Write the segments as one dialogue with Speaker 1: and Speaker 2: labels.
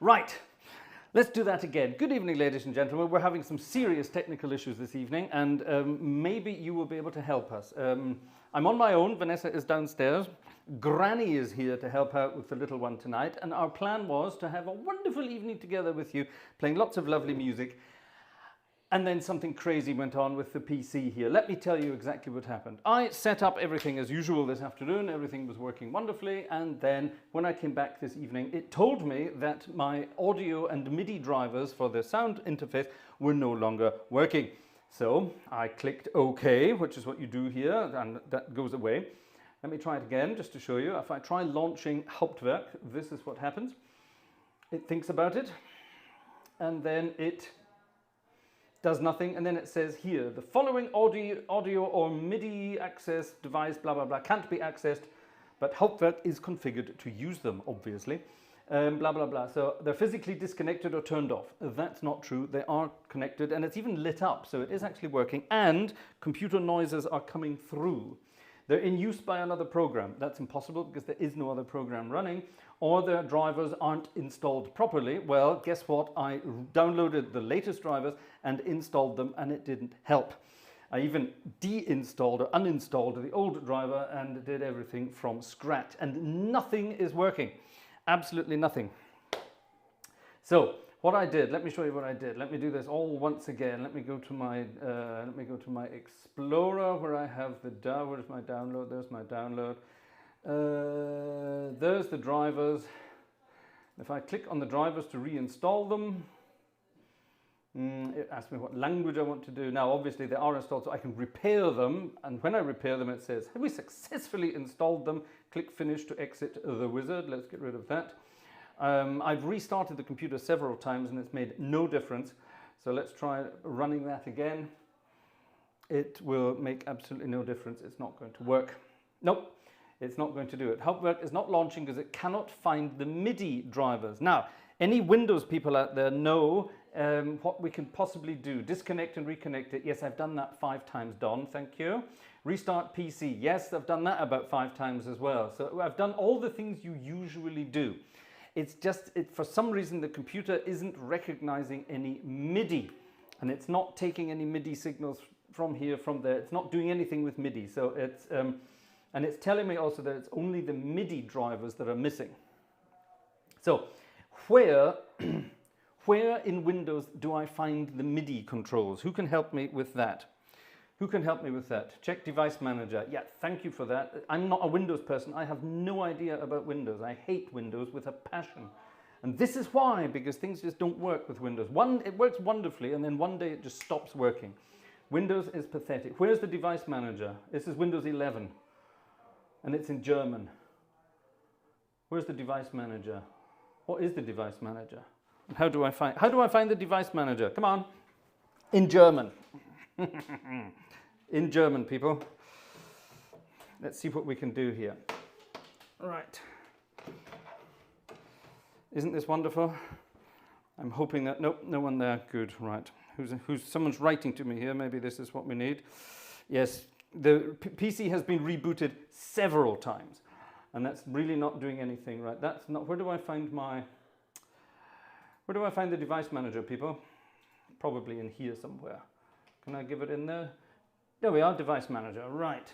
Speaker 1: Right, let's do that again. Good evening, ladies and gentlemen. We're having some serious technical issues this evening, and maybe you will be able to help us. I'm on my own. Vanessa is downstairs. Granny is here to help out with the little one tonight, and our plan was to have a wonderful evening together with you, playing lots of lovely music. And then something crazy went on with the PC here. Let me tell you exactly what happened. I set up everything as usual this afternoon. Everything was working wonderfully. And then when I came back this evening, it told me that my audio and MIDI drivers for the sound interface were no longer working. So I clicked OK, which is what you do here, and that goes away. Let me try it again just to show you. If I try launching Hauptwerk, this is what happens. It thinks about it, and then it does nothing, and then it says here, the following audio or MIDI access device, blah, blah, blah, can't be accessed, but Hauptwerk is configured to use them, obviously, blah, blah, blah. So they're physically disconnected or turned off. That's not true. They are connected, and it's even lit up, so it is actually working, and computer noises are coming through. They're in use by another program. That's impossible because there is no other program running, or the drivers aren't installed properly. Well, guess what? I downloaded the latest drivers and installed them, and it didn't help. I even deinstalled or uninstalled the old driver and did everything from scratch, and nothing is working. Absolutely nothing. So what I did, let me show you what I did. Let me do this all once again. Let me go to my Explorer where I have the where's my download? There's my download. There's the drivers. If I click on the drivers to reinstall them, it asks me what language I want to do. Now obviously they are installed, so I can repair them, and when I repair them it says, have we successfully installed them? Click finish to exit the wizard. Let's get rid of that. I've restarted the computer several times and it's made no difference. So let's try running that again. It will make absolutely no difference. It's not going to work. Nope, it's not going to do it. Hauptwerk is not launching because it cannot find the MIDI drivers. Now, any Windows people out there know what we can possibly do. Disconnect and reconnect it. Yes, I've done that 5 times, Don, thank you. Restart PC. Yes, I've done that about 5 times as well. So I've done all the things you usually do. It's just, for some reason, the computer isn't recognizing any MIDI, and it's not taking any MIDI signals from here, from there. It's not doing anything with MIDI. So it's, and it's telling me also that it's only the MIDI drivers that are missing. So where in Windows do I find the MIDI controls? Who can help me with that? Who can help me with that? Check Device Manager. Yeah, thank you for that. I'm not a Windows person. I have no idea about Windows. I hate Windows with a passion. And this is why, because things just don't work with Windows. It works wonderfully, and then one day it just stops working. Windows is pathetic. Where's the Device Manager? This is Windows 11, and it's in German. Where's the Device Manager? What is the Device Manager? And how do I find the Device Manager? Come on. In German. In German, people. Let's see what we can do here. Right. Isn't this wonderful? I'm hoping that, nope, no one there. Good, right. Someone's writing to me here. Maybe this is what we need. Yes, the PC has been rebooted several times, and that's really not doing anything, right? That's not, where do I find the Device Manager, people? Probably in here somewhere. Can I give it in there? There we are, Device Manager, right.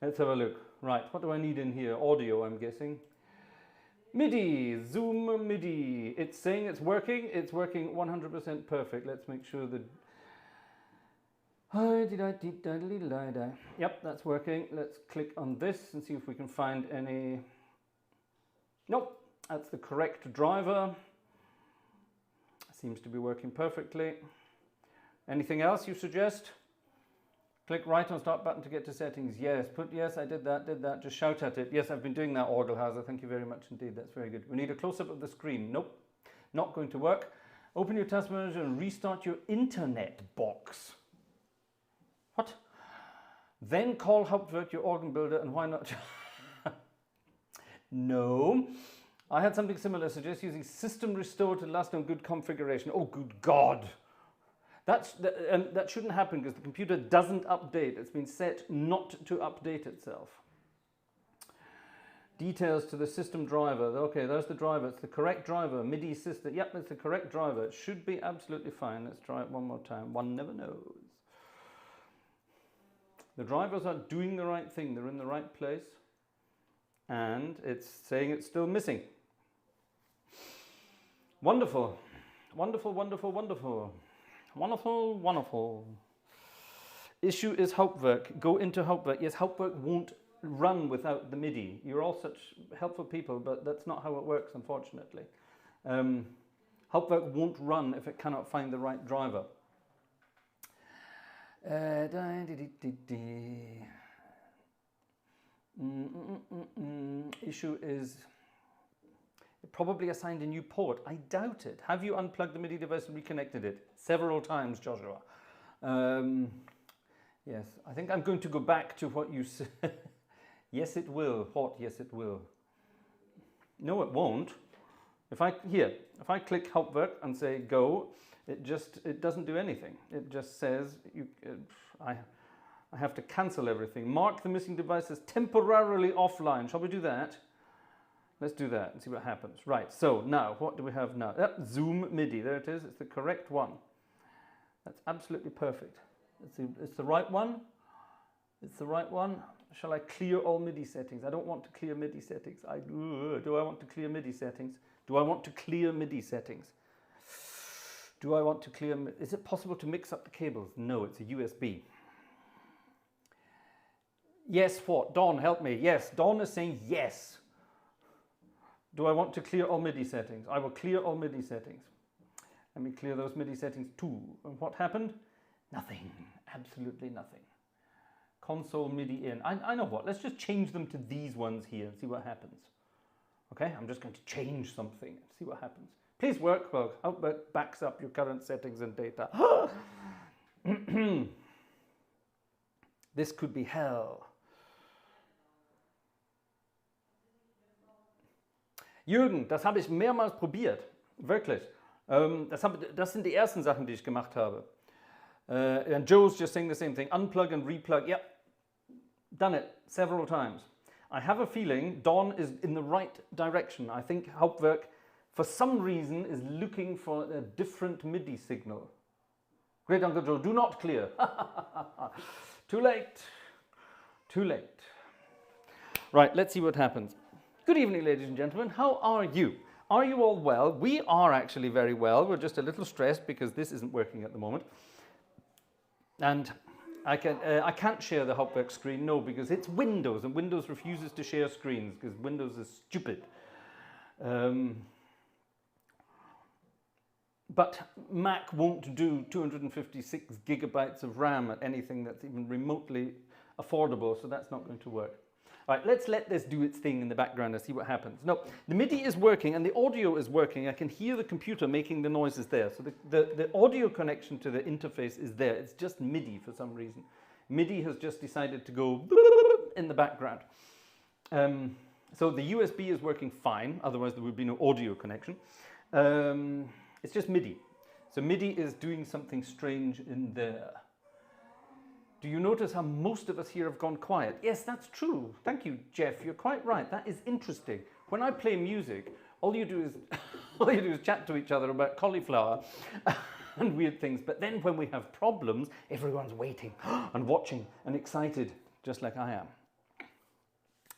Speaker 1: Let's have a look. Right, what do I need in here? Audio, I'm guessing. MIDI, Zoom MIDI. It's saying it's working 100% perfect. Let's make sure that... Yep, that's working. Let's click on this and see if we can find any... Nope, that's the correct driver. Seems to be working perfectly. Anything else you suggest? Click right on start button to get to settings. Yes, yes, I did that. Just shout at it. Yes, I've been doing that, Orgelhauser. Thank you very much indeed. That's very good. We need a close-up of the screen. Nope, not going to work. Open your task manager and restart your internet box. What? Then call Hauptwerk your organ builder, and why not? No. I had something similar. Suggest using system restore to last on good configuration. Oh, good God. That shouldn't happen because the computer doesn't update. It's been set not to update itself. Details to the system driver. Okay, there's the driver. It's the correct driver. MIDI system. Yep, it's the correct driver. It should be absolutely fine. Let's try it one more time. One never knows. The drivers are doing the right thing. They're in the right place. And it's saying it's still missing. Wonderful. Wonderful, wonderful, wonderful. Wonderful, wonderful. Issue is Hauptwerk. Go into Hauptwerk. Yes, Hauptwerk won't run without the MIDI. You're all such helpful people, but that's not how it works, unfortunately. Hauptwerk won't run if it cannot find the right driver. Issue is it probably assigned a new port. I doubt it. Have you unplugged the MIDI device and reconnected it? Several times, Joshua. Yes, I think I'm going to go back to what you said. Yes, it will. What? Yes, it will. No, it won't. If I click Hauptwerk and say go, it doesn't do anything. It just says I have to cancel everything. Mark the missing device as temporarily offline. Shall we do that? Let's do that and see what happens. Right. So now, what do we have now? Zoom MIDI. There it is. It's the correct one. That's absolutely perfect. It's the right one. It's the right one. Shall I clear all MIDI settings? I don't want to clear MIDI settings. Do I want to clear MIDI settings? Do I want to clear MIDI settings? Do I want to clear? Is it possible to mix up the cables? No, it's a USB. Yes, what? Dawn, help me. Yes, Dawn is saying yes. Do I want to clear all MIDI settings? I will clear all MIDI settings. Let me clear those MIDI settings too. And what happened? Nothing. Absolutely nothing. Console MIDI in. I know what. Let's just change them to these ones here and see what happens. Okay, I'm just going to change something and see what happens. Please work well. Hauptwerk backs up your current settings and data. This could be hell. Jürgen, das habe ich mehrmals probiert. Wirklich. Das sind die ersten Sachen, die ich gemacht habe. And Joe's just saying the same thing. Unplug and replug. Yep. Done it several times. I have a feeling Dawn is in the right direction. I think Hauptwerk, for some reason, is looking for a different MIDI signal. Great Uncle Joe, do not clear. Too late. Too late. Right, let's see what happens. Good evening, ladies and gentlemen. How are you? Are you all well? We are actually very well. We're just a little stressed because this isn't working at the moment. And I can't share the Hauptwerk screen, no, because it's Windows, and Windows refuses to share screens because Windows is stupid. But Mac won't do 256 gigabytes of RAM at anything that's even remotely affordable, so that's not going to work. All right, let's let this do its thing in the background and see what happens. No, the MIDI is working and the audio is working. I can hear the computer making the noises there. So the audio connection to the interface is there. It's just MIDI for some reason. MIDI has just decided to go in the background. So the USB is working fine, otherwise there would be no audio connection. It's just MIDI. So MIDI is doing something strange in there. Do you notice how most of us here have gone quiet? Yes, that's true. Thank you, Jeff. You're quite right. That is interesting. When I play music, all you do is chat to each other about cauliflower and weird things. But then when we have problems, everyone's waiting and watching and excited, just like I am.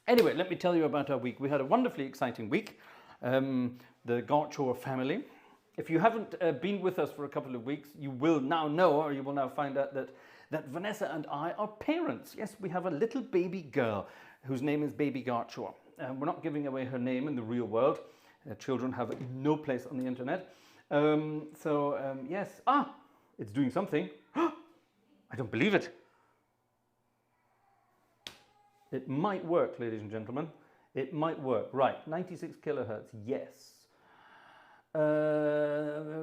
Speaker 1: Anyway, let me tell you about our week. We had a wonderfully exciting week. The Gartshore family. If you haven't been with us for a couple of weeks, you will now know, or you will now find out that Vanessa and I are parents. Yes, we have a little baby girl whose name is Baby Gartshore. We're not giving away her name in the real world. Children have no place on the internet. Yes. It's doing something. I don't believe it. It might work, ladies and gentlemen. It might work. Right, 96 kilohertz, yes.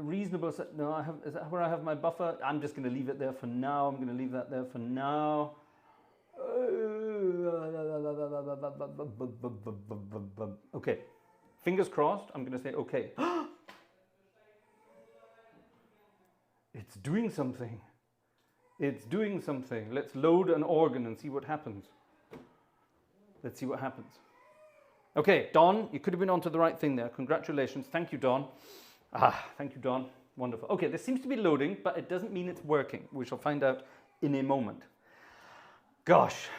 Speaker 1: Reasonable, no, is that where I have my buffer? I'm just going to leave it there for now. I'm going to leave that there for now. Okay, fingers crossed. I'm going to say okay. It's doing something. It's doing something. Let's load an organ and see what happens. Let's see what happens. Okay, Don, you could have been onto the right thing there. Congratulations. Thank you, Don. Thank you, Don. Wonderful. Okay, this seems to be loading, but it doesn't mean it's working. We shall find out in a moment. Gosh.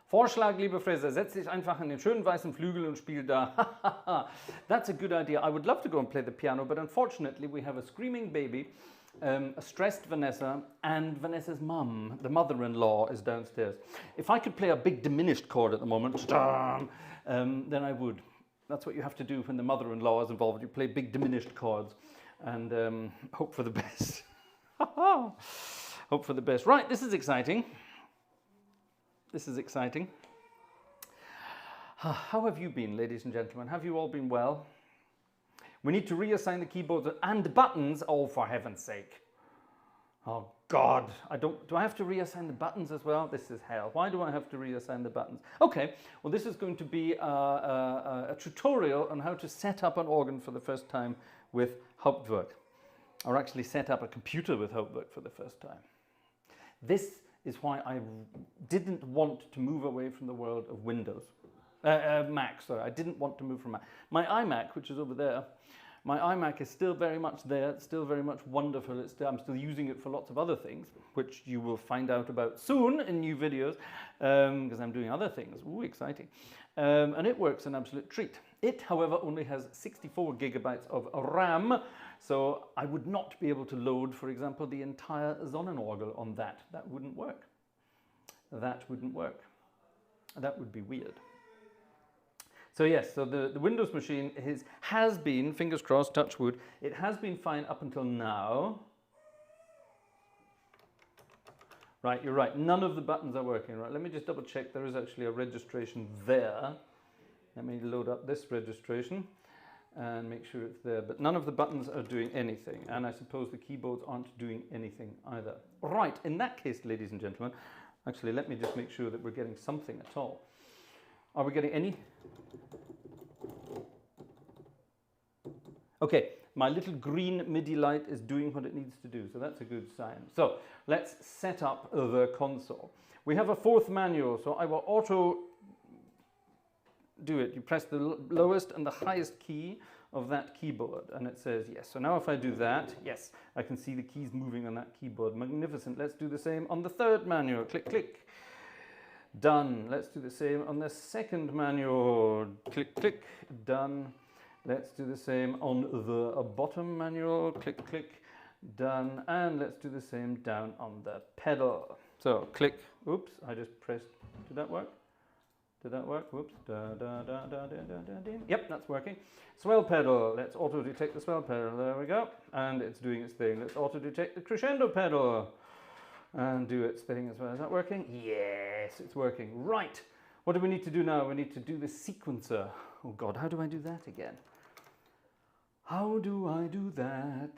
Speaker 1: Vorschlag, lieber Fraser, setz dich einfach an den schönen weißen Flügel und spiel da. That's a good idea. I would love to go and play the piano, but unfortunately we have a screaming baby, a stressed Vanessa, and Vanessa's mum, the mother-in-law, is downstairs. If I could play a big diminished chord at the moment, then I would. That's what you have to do when the mother-in-law is involved. You play big diminished chords and hope for the best. Hope for the best. Right, this is exciting. This is exciting. How have you been, ladies and gentlemen? Have you all been well? We need to reassign the keyboards and buttons. Oh, for heaven's sake. Oh, God. Do I have to reassign the buttons as well? This is hell. Why do I have to reassign the buttons? Okay, well, this is going to be a tutorial on how to set up an organ for the first time with Hauptwerk. Or actually set up a computer with Hauptwerk for the first time. This is why I didn't want to move away from the world of Windows. Mac, sorry, I didn't want to move from Mac. My iMac, which is over there, my iMac is still very much there, it's still very much wonderful, I'm still using it for lots of other things, which you will find out about soon in new videos, because I'm doing other things. Ooh, exciting. And it works an absolute treat. It, however, only has 64 gigabytes of RAM, so I would not be able to load, for example, the entire Sonnenorgel on that. That wouldn't work. That wouldn't work. That would be weird. So yes, so the Windows machine has been, fingers crossed, touch wood, it has been fine up until now. Right, you're right, none of the buttons are working. Right, let me just double check, there is actually a registration there. Let me load up this registration and make sure it's there. But none of the buttons are doing anything, and I suppose the keyboards aren't doing anything either. Right, in that case, ladies and gentlemen, actually let me just make sure that we're getting something at all. Are we getting any? Okay, my little green MIDI light is doing what it needs to do, so that's a good sign. So let's set up the console. We have a fourth manual, so I will auto do it. You press the lowest and the highest key of that keyboard and it says yes. So now if I do that, yes, I can see the keys moving on that keyboard. Magnificent. Let's do the same on the third manual. Click, click. Done. Let's do the same on the second manual. Click, click. Done. Let's do the same on the bottom manual. Click, click. Done. And let's do the same down on the pedal. So click. Oops, I just pressed. Did that work? Did that work? Whoops. Yep, that's working. Swell pedal. Let's auto detect the swell pedal. There we go. And it's doing its thing. Let's auto detect the crescendo pedal and do its thing as well. Is that working? Yes, it's working. Right. What do we need to do now? We need to do the sequencer. Oh God, how do I do that again? How do I do that?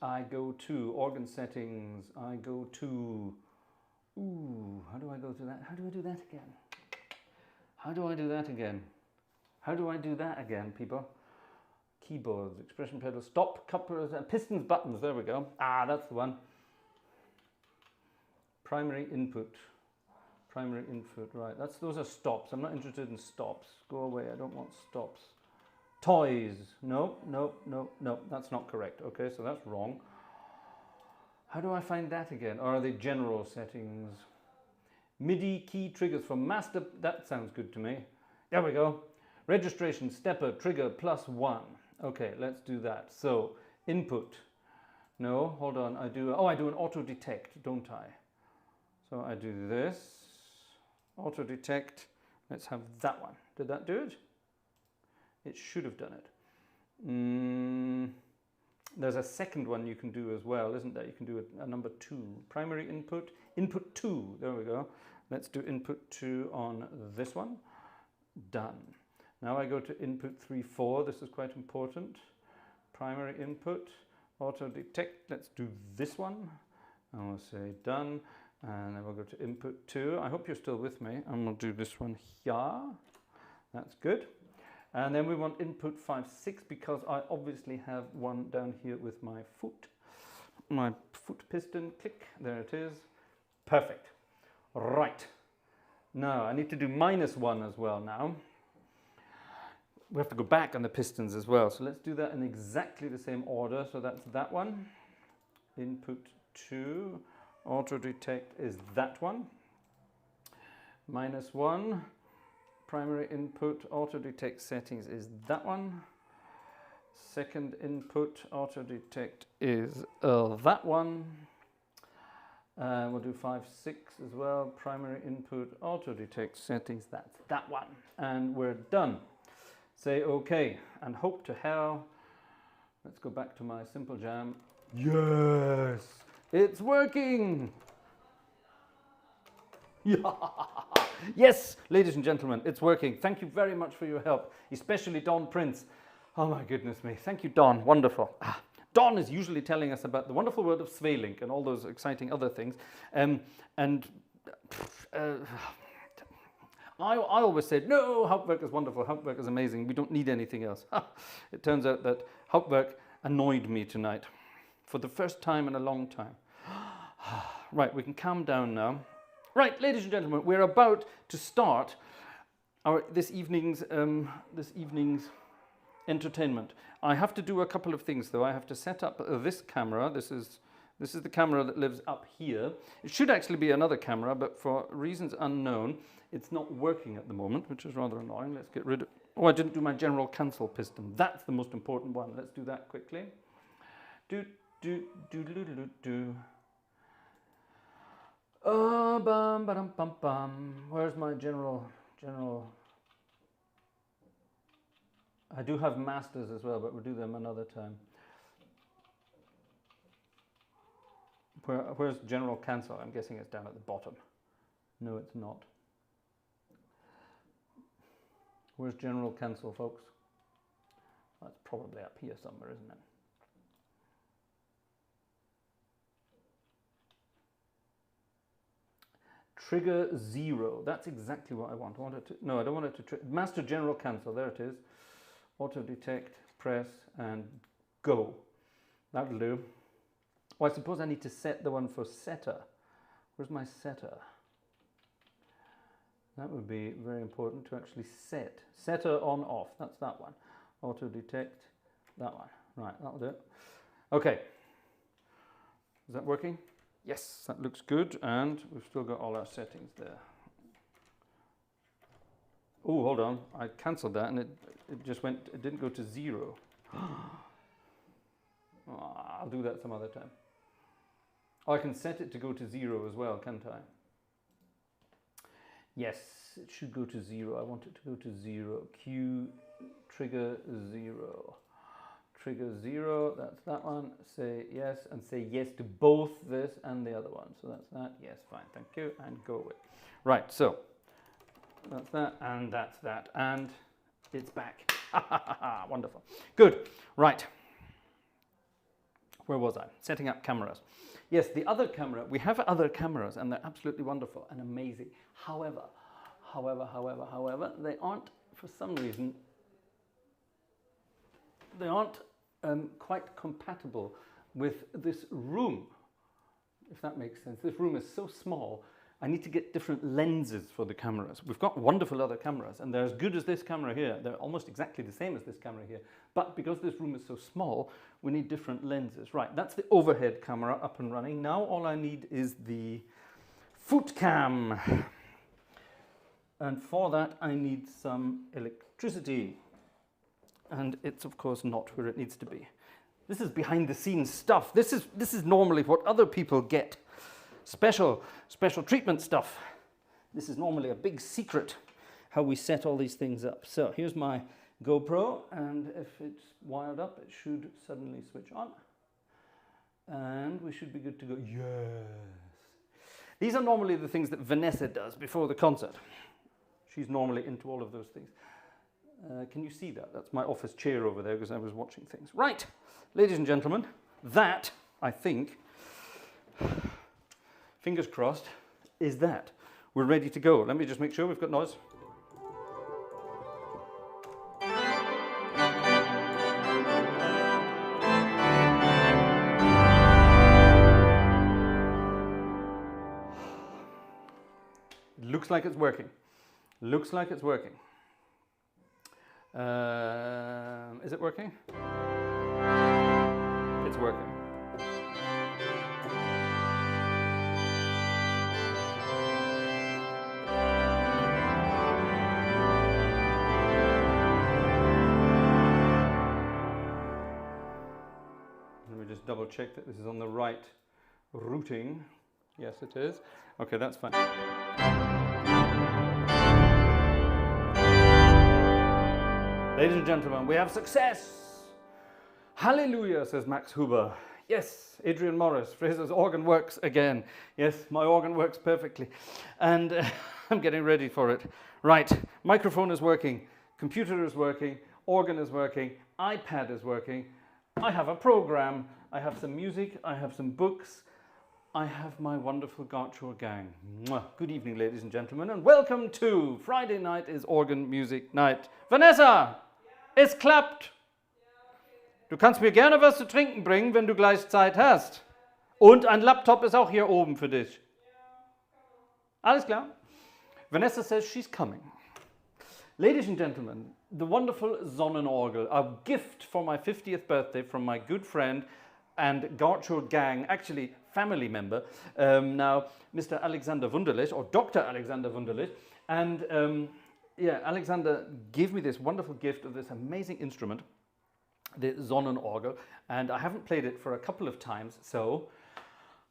Speaker 1: I go to organ settings. I go to... Ooh, how do I go to that? How do I do that again? How do I do that again? How do I do that again, people? Keyboards, expression pedal, stop, couplers, pistons, buttons. There we go. Ah, that's the one. Primary input. Primary input, right. Those are stops. I'm not interested in stops. Go away, I don't want stops. Toys. No, no, no, no. That's not correct. Okay, so that's wrong. How do I find that again? Or are they general settings? MIDI key triggers from master. That sounds good to me. There we go. Registration, stepper, trigger, +1. Okay, let's do that. So, input. No, hold on. I do an auto detect, don't I? So I do this. Auto detect. Let's have that one. Did that do it? It should have done it. There's a second one you can do as well, isn't there? You can do a number 2. Primary input, input 2. There we go. Let's do input 2 on this one. Done. Now I go to input 3, 4. This is quite important. Primary input, auto detect. Let's do this one. And we'll say done. And then we'll go to input 2. I hope you're still with me. And we'll do this one here. That's good. And then we want input 5, 6 because I obviously have one down here with my foot. My foot piston, click, there it is. Perfect. Right. No, I need to do -1 as well now. We have to go back on the pistons as well. So let's do that in exactly the same order. So that's that one. Input 2. Auto detect is that one. -1. Primary input auto detect settings is that one. Second input auto detect is that one. We'll do 5, 6 as well. Primary input auto detect settings, that's that one. And we're done. Say OK and hope to hell. Let's go back to my simple jam. Yes, it's working. Yeah. Yes, ladies and gentlemen, it's working. Thank you very much for your help, especially Don Prince. Oh my goodness me. Thank you, Don. Wonderful. Don is usually telling us about the wonderful world of Svealink and all those exciting other things. I always said, no, Hauptwerk is wonderful, Hauptwerk is amazing, we don't need anything else. It turns out that Hauptwerk annoyed me tonight for the first time in a long time. Right, we can calm down now. Right, ladies and gentlemen, we're about to start this evening's entertainment. I have to do a couple of things though. I have to set up this camera. This is the camera that lives up here. It should actually be another camera, but for reasons unknown, it's not working at the moment, which is rather annoying. Let's get rid of... Oh, I didn't do my general cancel piston. That's the most important one. Let's do that quickly. Bum, ba-dum, bum, bum. Where's my general... I do have masters as well, but we'll do them another time. Where's general cancel? I'm guessing it's down at the bottom. No, it's not. Where's general cancel, folks? That's probably up here somewhere, isn't it? Trigger 0. That's exactly what I want. I want it to, no, I don't want it to... Master general cancel. There it is. Auto detect, press, and go. That'll do. Oh, I suppose I need to set the one for setter. Where's my setter? That would be very important to actually set. Setter on off. That's that one. Auto detect, that one. Right, that'll do it. Okay. Is that working? Yes, that looks good. And we've still got all our settings there. Oh, hold on. I cancelled that and it just went, it didn't go to 0. Oh, I'll do that some other time. Oh, I can set it to go to 0 as well, can't I? Yes, it should go to 0. I want it to go to 0. Q trigger 0. Trigger 0, that's that one. Say yes and say yes to both this and the other one. So that's that. Yes, fine, thank you. And go away. Right, so that's that and that's that. And it's back. Wonderful. Good. Right. Where was I? Setting up cameras. Yes, the other camera, we have other cameras and they're absolutely wonderful and amazing. However, they aren't, for some reason, they aren't quite compatible with this room, if that makes sense. This room is so small, I need to get different lenses for the cameras. We've got wonderful other cameras and they're as good as this camera here. They're almost exactly the same as this camera here. But because this room is so small, we need different lenses. Right, that's the overhead camera up and running. Now all I need is the foot cam. And for that I need some electricity. And it's of course not where it needs to be. This is behind the scenes stuff. This is normally what other people get. Special treatment stuff. This is normally a big secret, how we set all these things up. So here's my GoPro, and if it's wired up, it should suddenly switch on. And we should be good to go. Yes. These are normally the things that Vanessa does before the concert. She's normally into all of those things. Can you see that? That's my office chair over there because I was watching things. Right, ladies and gentlemen, that, I think, fingers crossed, is that. We're ready to go. Let me just make sure we've got noise. It Looks like it's working. Looks like it's working. Is it working? It's working. Let me just double check that this is on the right routing. Yes, it is. Okay, that's fine. Ladies and gentlemen, we have success! Hallelujah, says Max Huber. Yes, Adrian Morris, Fraser's organ works again. Yes, my organ works perfectly. And I'm getting ready for it. Right, microphone is working, computer is working, organ is working, iPad is working. I have a program, I have some music, I have some books, I have my wonderful Gartshore gang. Mwah. Good evening, ladies and gentlemen, and welcome to Friday night is organ music night. Vanessa, es klappt. Du kannst mir gerne was zu trinken bringen, wenn du gleich Zeit hast. Und ein Laptop ist auch hier oben für dich. Alles klar? Vanessa says she's coming. Ladies and gentlemen, the wonderful Sonnenorgel, a gift for my 50th birthday from my good friend and Gartshore gang, actually family member, now Mr. Alexander Wunderlich, or Dr. Alexander Wunderlich. And yeah, Alexander gave me this wonderful gift of this amazing instrument, the Sonnenorgel, and I haven't played it for a couple of times, so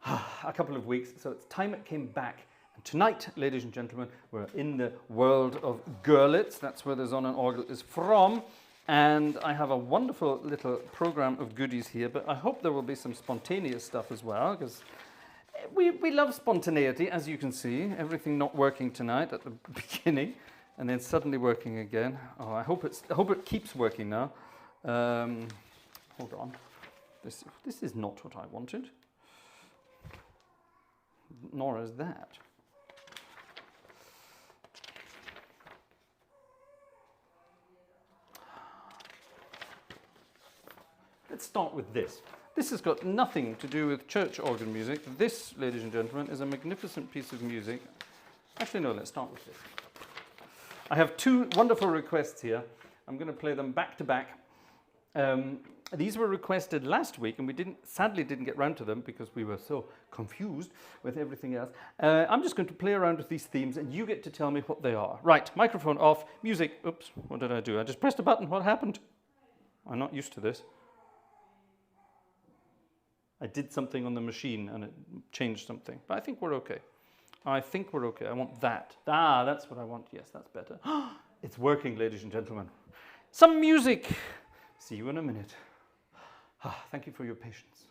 Speaker 1: a couple of weeks, so it's time it came back. And tonight, ladies and gentlemen, we're in the world of Görlitz. That's where the Sonnenorgel is from. And I have a wonderful little program of goodies here, but I hope there will be some spontaneous stuff as well, because we love spontaneity, as you can see. Everything not working tonight at the beginning, and then suddenly working again. Oh, I hope it keeps working now. Hold on. This is not what I wanted. Nor is that. Let's start with this. This has got nothing to do with church organ music. This, ladies and gentlemen, is a magnificent piece of music. Actually, no, let's start with this. I have two wonderful requests here. I'm going to play them back to back. These were requested last week, and we sadly didn't get round to them because we were so confused with everything else. I'm just going to play around with these themes, and you get to tell me what they are. Right, microphone off, music. Oops, what did I do? I just pressed a button. What happened? I'm not used to this. I did something on the machine and it changed something, but I think we're okay. I think we're okay. I want that. Ah, that's what I want. Yes, that's better. It's working, ladies and gentlemen. Some music. See you in a minute. Thank you for your patience.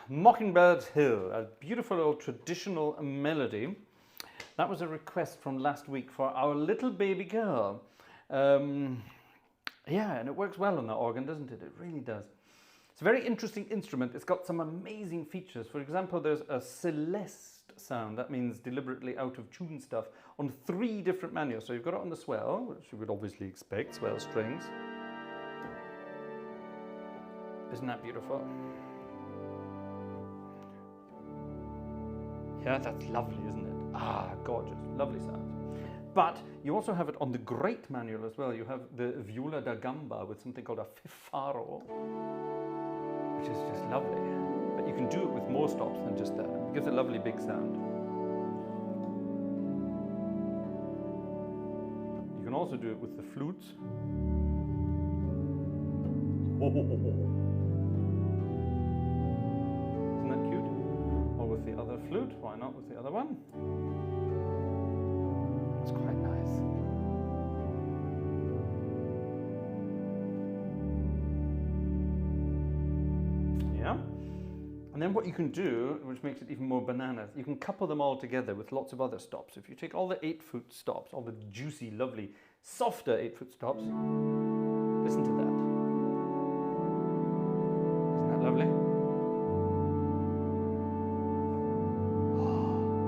Speaker 1: Mockingbird's Hill, a beautiful old traditional melody. That was a request from last week for our little baby girl. Yeah, and it works well on the organ, doesn't it? It really does. It's a very interesting instrument. It's got some amazing features. For example, there's a celeste sound. That means deliberately out of tune stuff on 3 different manuals. So you've got it on the swell, which you would obviously expect, swell strings. Isn't that beautiful? Yeah, that's lovely, isn't it? Ah, gorgeous, lovely sounds. But you also have it on the great manual as well. You have the viola da gamba with something called a fifaro, which is just lovely. But you can do it with more stops than just that. It gives a lovely big sound. You can also do it with the flutes. Isn't that cute? Or with the other flute, why not with the other one? It's quite nice. Yeah. And then what you can do, which makes it even more bananas, you can couple them all together with lots of other stops. If you take all the 8-foot stops, all the juicy, lovely, softer 8-foot stops, listen to that. Isn't that lovely?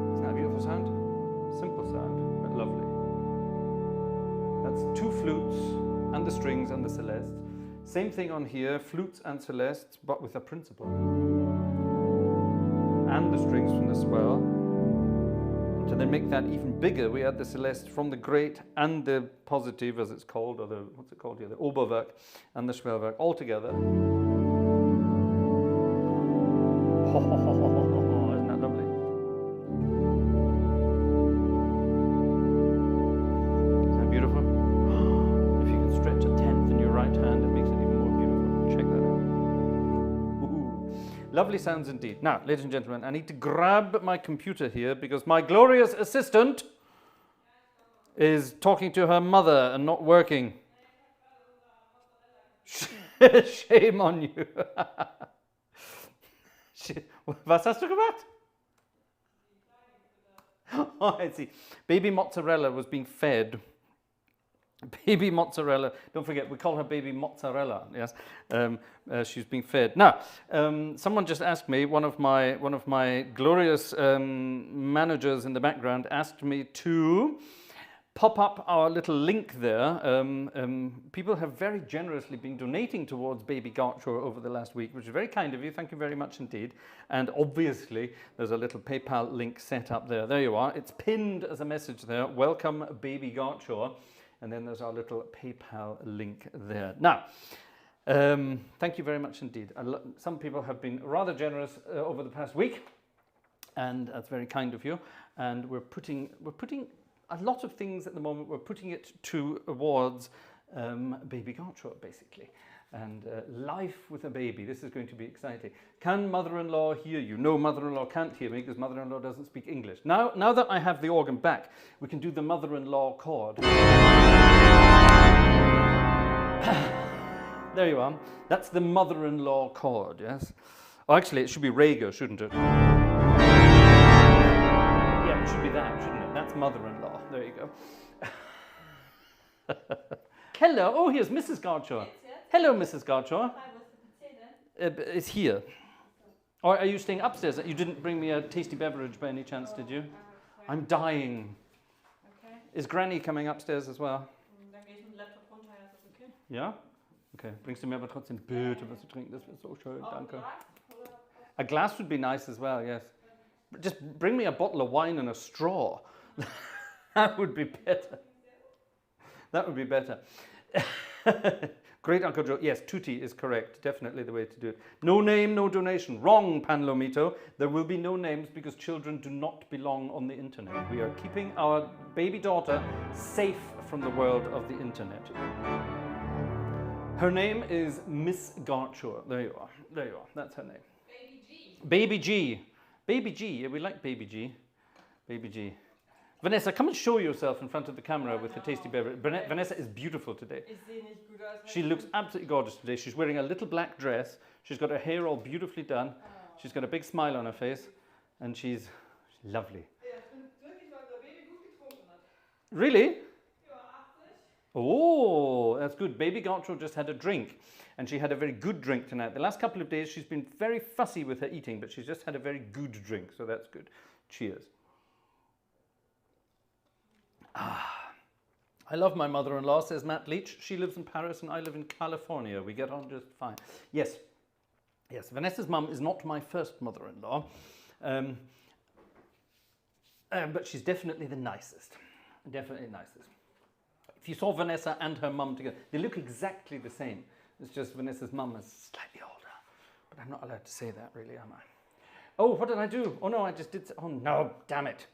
Speaker 1: Isn't that a beautiful sound? Simple sound, but lovely. That's 2 flutes and the strings and the celeste. Same thing on here, flutes and celestes, but with a principal. And the strings from the swell. And to then make that even bigger, we add the celeste from the great and the positive, as it's called, or the, what's it called here, the Oberwerk and the Schwellwerk all together. Isn't that lovely? Isn't that beautiful? If you can stretch a 10th in your right hand, it makes it even more beautiful. Check that out. Ooh. Lovely sounds indeed. Now, ladies and gentlemen, I need to grab my computer here because my glorious assistant is talking to her mother and not working. Shame on you. Was hast du gemacht? Oh, I see. Baby mozzarella was being fed. Baby mozzarella. Don't forget, we call her baby mozzarella. Yes, she's being fed. Now, someone just asked me. One of my glorious managers in the background asked me to pop up our little link there. People have very generously been donating towards Baby Gartshore over the last week, which is very kind of you. Thank you very much indeed. And obviously, there's a little PayPal link set up there. There you are. It's pinned as a message there. Welcome, Baby Gartshore. And then there's our little PayPal link there. Now, thank you very much indeed. Some people have been rather generous over the past week, and that's very kind of you. And we're putting a lot of things at the moment. We're putting it towards Baby Gartshore, basically. And life with a baby. This is going to be exciting. Can mother-in-law hear you? No, mother-in-law can't hear me because mother-in-law doesn't speak English. Now that I have the organ back, we can do the mother-in-law chord. There you are. That's the mother-in-law chord, yes? Oh, actually, it should be Rego, shouldn't it? Yeah, it should be that, shouldn't it? That's mother-in-law. There you go. Hello. Oh, here's Mrs. Gartshore. Hello, Mrs. Gartshore. It's here. Or are you staying upstairs? You didn't bring me a tasty beverage by any chance, did you? I'm dying. Okay. Is Granny coming upstairs as well? Ja? Okay. Bringst du mir aber trotzdem bitte was zu trinken? Das wäre so schön. Danke. A glass would be nice as well, yes. Just bring me a bottle of wine and a straw. That would be better. That would be better. Great Uncle Joe. Yes, tutti is correct. Definitely the way to do it. No name, no donation. Wrong, Panlomito. There will be no names because children do not belong on the internet. We are keeping our baby daughter safe from the world of the internet. Her name is Miss Gartshore. There you are. There you are. That's her name. Baby G. Baby G. Baby G. Yeah, we like Baby G. Baby G. Vanessa, come and show yourself in front of the camera with the tasty beverage. Vanessa is beautiful today. She looks absolutely gorgeous today. She's wearing a little black dress. She's got her hair all beautifully done. She's got a big smile on her face, and she's lovely. Really? Oh, that's good. Baby Gartshore just had a drink, and she had a very good drink tonight. The last couple of days she's been very fussy with her eating, but she's just had a very good drink, so that's good. Cheers. I love my mother-in-law, says Matt Leach. She lives in Paris and I live in California. We get on just fine. Yes, yes. Vanessa's mum is not my first mother-in-law, but she's definitely the nicest. Definitely nicest. If you saw Vanessa and her mum together, they look exactly the same. It's just Vanessa's mum is slightly older. But I'm not allowed to say that, really, am I? Oh, what did I do? Oh, no, I just did... Oh, no, damn it.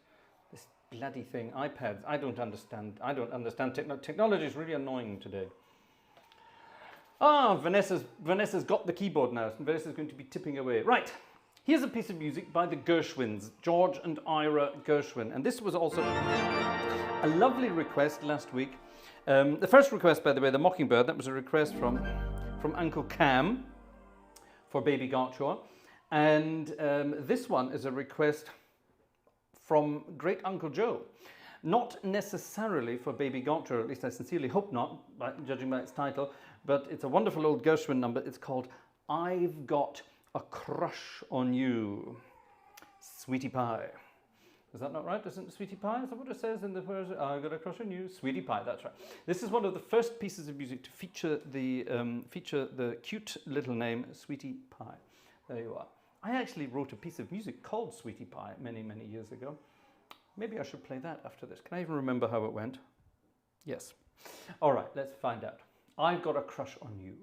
Speaker 1: This bloody thing, iPads. I don't understand. I don't understand. Technology is really annoying today. Ah, Vanessa's got the keyboard now. And Vanessa's going to be tipping away. Right. Here's a piece of music by the Gershwins, George and Ira Gershwin. And this was also a lovely request last week. The first request, by the way, the Mockingbird, that was a request from Uncle Cam for Baby Gartshore. And this one is a request from Great Uncle Joe. Not necessarily for Baby Gartshore, at least I sincerely hope not, judging by its title, but it's a wonderful old Gershwin number. It's called I've Got a Crush on You, Sweetie Pie. Is that not right? Isn't it Sweetie Pie? Is that what it says in the verse? I've got a crush on you, Sweetie Pie. That's right. This is one of the first pieces of music to feature the cute little name Sweetie Pie. There you are. I actually wrote a piece of music called Sweetie Pie many, many years ago. Maybe I should play that after this. Can I even remember how it went? Yes. All right, let's find out. I've Got a Crush on You.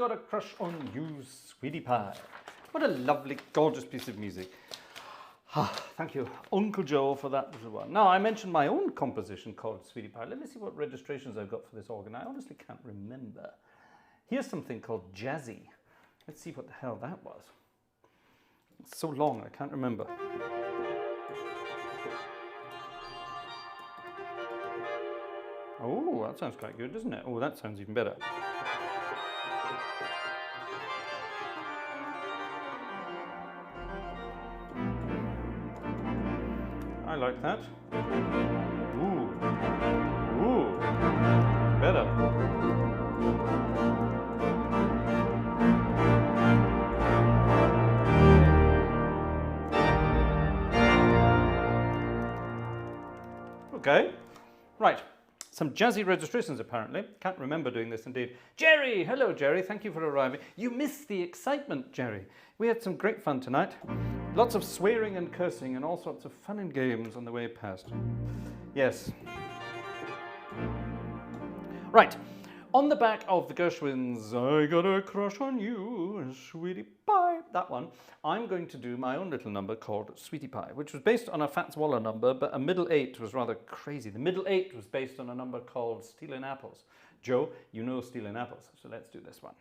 Speaker 1: Got a Crush on You, Sweetie Pie. What a lovely, gorgeous piece of music. Thank you, Uncle Joe, for that little one. Now, I mentioned my own composition called Sweetie Pie. Let me see what registrations I've got for this organ. I honestly can't remember. Here's something called Jazzy. Let's see what the hell that was. It's so long, I can't remember. Oh, that sounds quite good, doesn't it? Oh, that sounds even better. I like that. Ooh. Ooh. Better. Okay. Right. Some jazzy registrations apparently. Can't remember doing this indeed. Jerry! Hello, Jerry. Thank you for arriving. You missed the excitement, Jerry. We had some great fun tonight. Lots of swearing and cursing and all sorts of fun and games on the way past. Yes. Right. On the back of the Gershwin's I Got a Crush on You, Sweetie Pie, that one, I'm going to do my own little number called Sweetie Pie, which was based on a Fats Waller number, but a middle eight was rather crazy. The middle eight was based on a number called Stealin' Apples. Joe, you know Stealin' Apples, so let's do this one.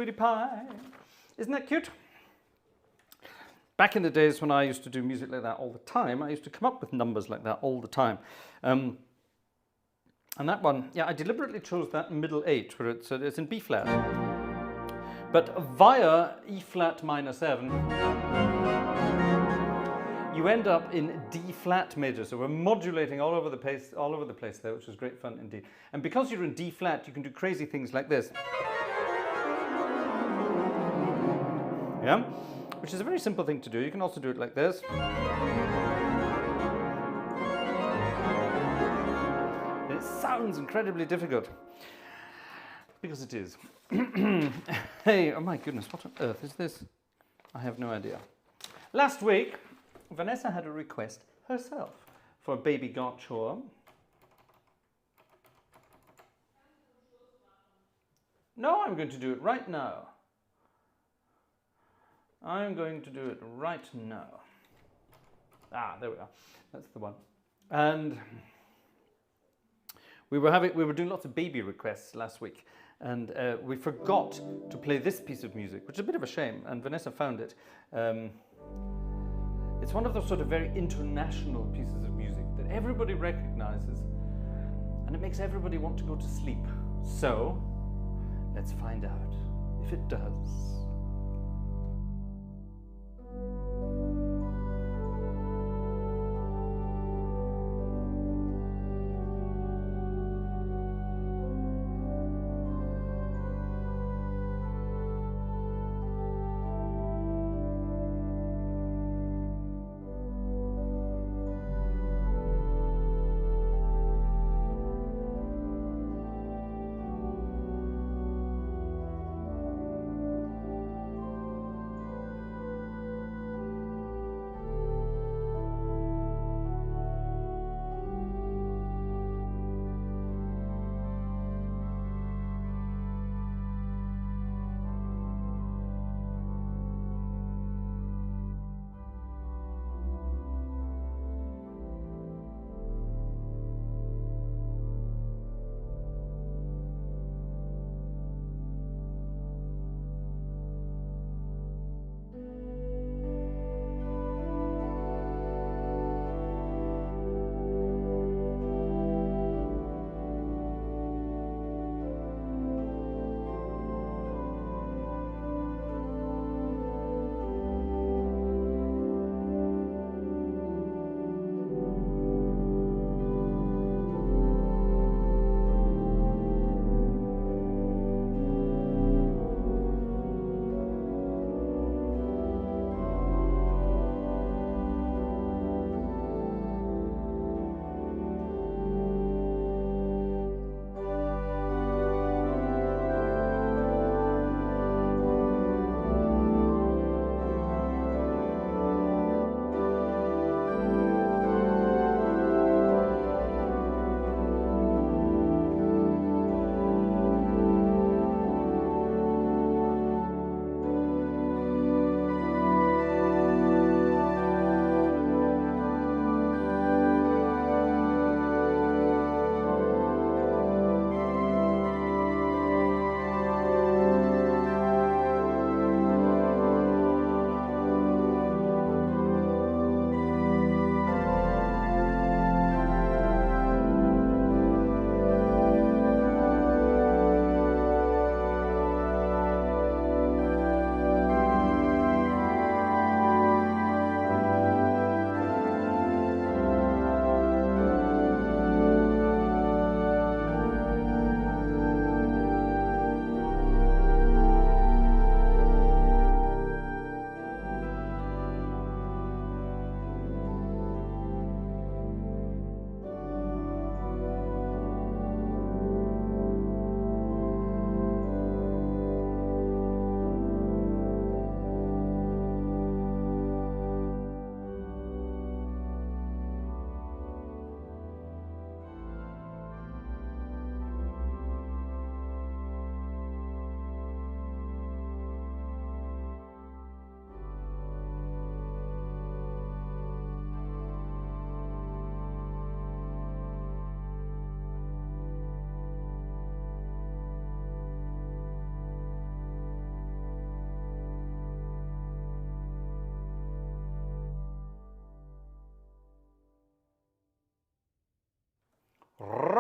Speaker 1: sweetie pie. Isn't that cute? Back in the days when I used to do music like that all the time, I used to come up with numbers like that all the time. And that one, yeah, I deliberately chose that middle 8, where it's in B flat. But via E flat minor 7, you end up in D flat major. So we're modulating all over the place there, which is great fun indeed. And because you're in D flat, you can do crazy things like this. Yeah? Which is a very simple thing to do. You can also do it like this. And it sounds incredibly difficult. Because it is. Hey, oh my goodness, what on earth is this? I have no idea. Last week, Vanessa had a request herself for a baby Gartshore. No, I'm going to do it right now. I'm going to do it right now. Ah, there we are. That's the one. And we were doing lots of baby requests last week, and we forgot to play this piece of music, which is a bit of a shame. And Vanessa found it. It's one of those sort of very international pieces of music that everybody recognizes, and it makes everybody want to go to sleep. So, let's find out if it does.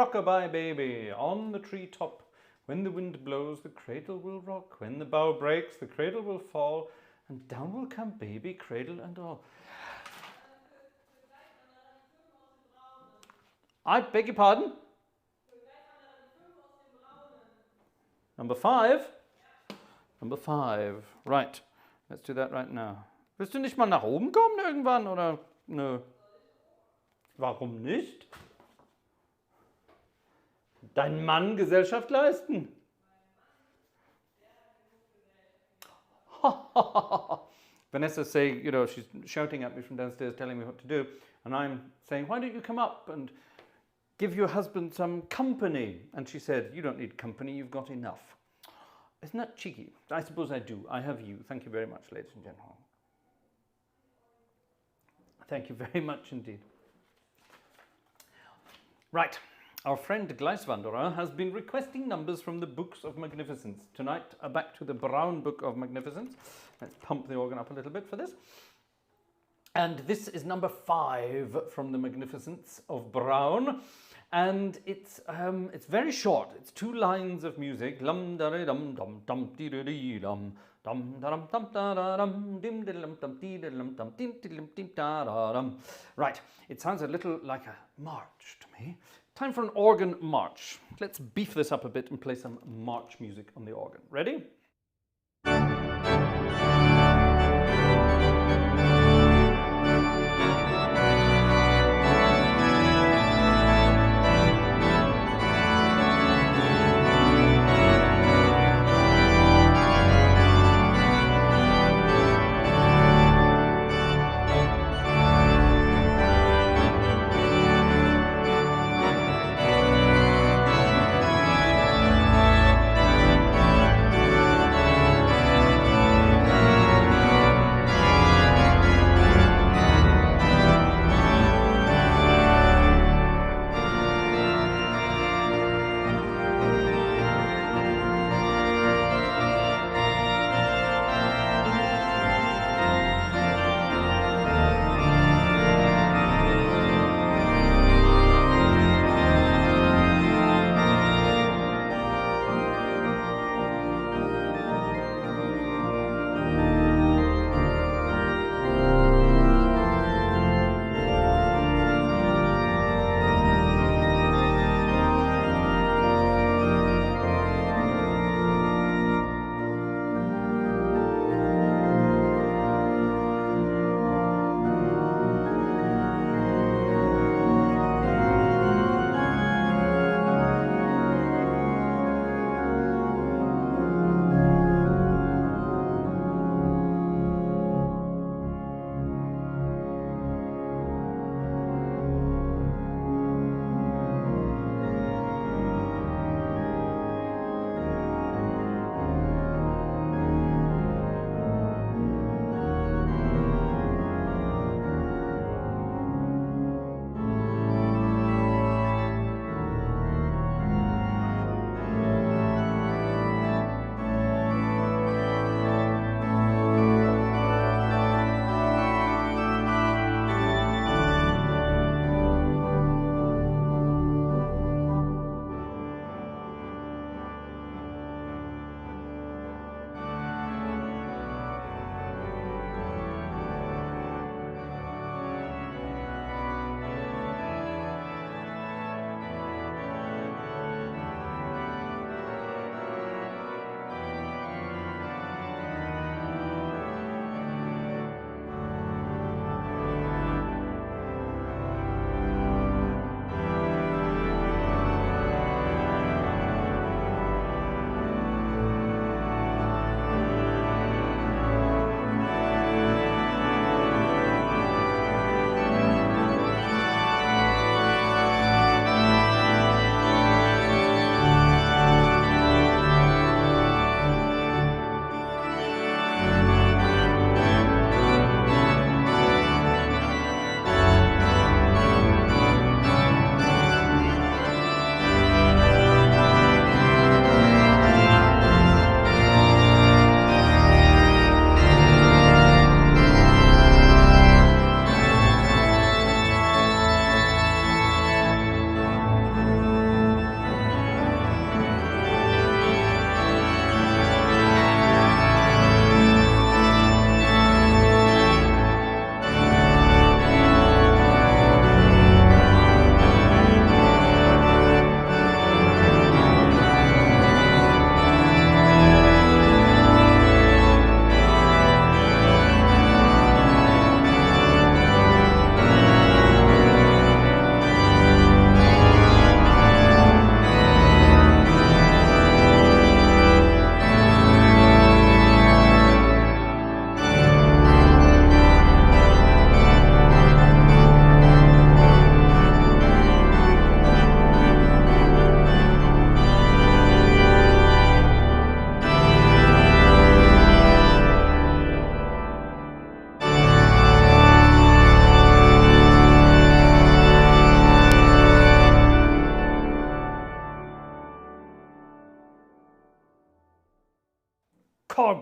Speaker 1: rock-a-bye baby on the treetop. When the wind blows, the cradle will rock. When the bough breaks, the cradle will fall, and down will come baby, cradle and all. I beg your pardon? Number 5? Number 5. Right. Let's do that right now. Willst du nicht mal nach oben kommen irgendwann, oder? Nö. Warum nicht? Dein Mann Gesellschaft leisten? Vanessa saying, you know, she's shouting at me from downstairs, telling me what to do, and I'm saying, why don't you come up and give your husband some company? And she said, you don't need company, you've got enough. Isn't that cheeky? I suppose I do. I have you. Thank you very much, ladies and gentlemen. Thank you very much indeed. Right. Our friend Gleiswanderer has been requesting numbers from the Books of Magnificence. Tonight, back to the Brown Book of Magnificence. Let's pump the organ up a little bit for this. And this is number 5 from the Magnificence of Brown. And it's very short. It's 2 lines of music. Lum da dum dum dum dee dee dum dum dum dum da dum dim dum dum dee dum dum dim dim da dum. Right. It sounds a little like a march to me. Time for an organ march. Let's beef this up a bit and play some march music on the organ. Ready?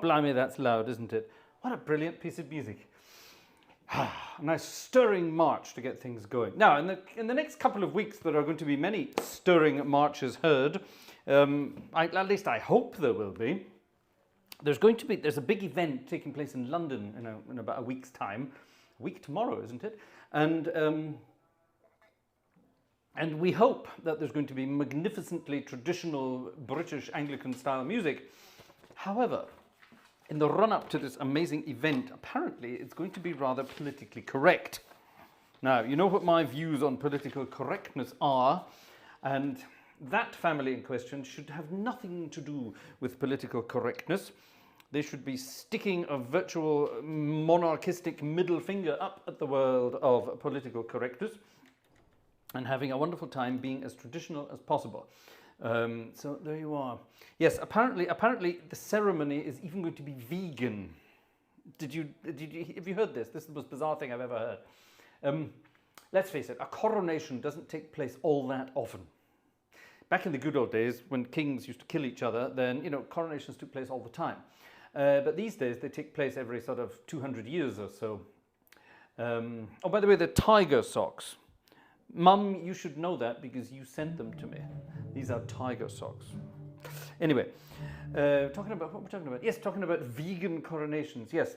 Speaker 1: God blimey, that's loud, isn't it? What a brilliant piece of music. A nice stirring march to get things going. Now, in the next couple of weeks, there are going to be many stirring marches heard. At least I hope there will be. There's a big event taking place in London in about a week's time. A week tomorrow, isn't it? And we hope that there's going to be magnificently traditional British Anglican-style music. However, in the run-up to this amazing event, apparently it's going to be rather politically correct. Now, you know what my views on political correctness are, and that family in question should have nothing to do with political correctness. They should be sticking a virtual monarchistic middle finger up at the world of political correctness and having a wonderful time being as traditional as possible. So there you are. Yes, apparently the ceremony is even going to be vegan. Have you heard this? This is the most bizarre thing I've ever heard. Let's face it, a coronation doesn't take place all that often. Back in the good old days, when kings used to kill each other, then, coronations took place all the time. But these days, they take place every sort of 200 years or so. Oh, by the way, the tiger socks. Mum, you should know that because you sent them to me. These are tiger socks. Anyway, talking about what we're talking about. Yes, talking about vegan coronations. Yes.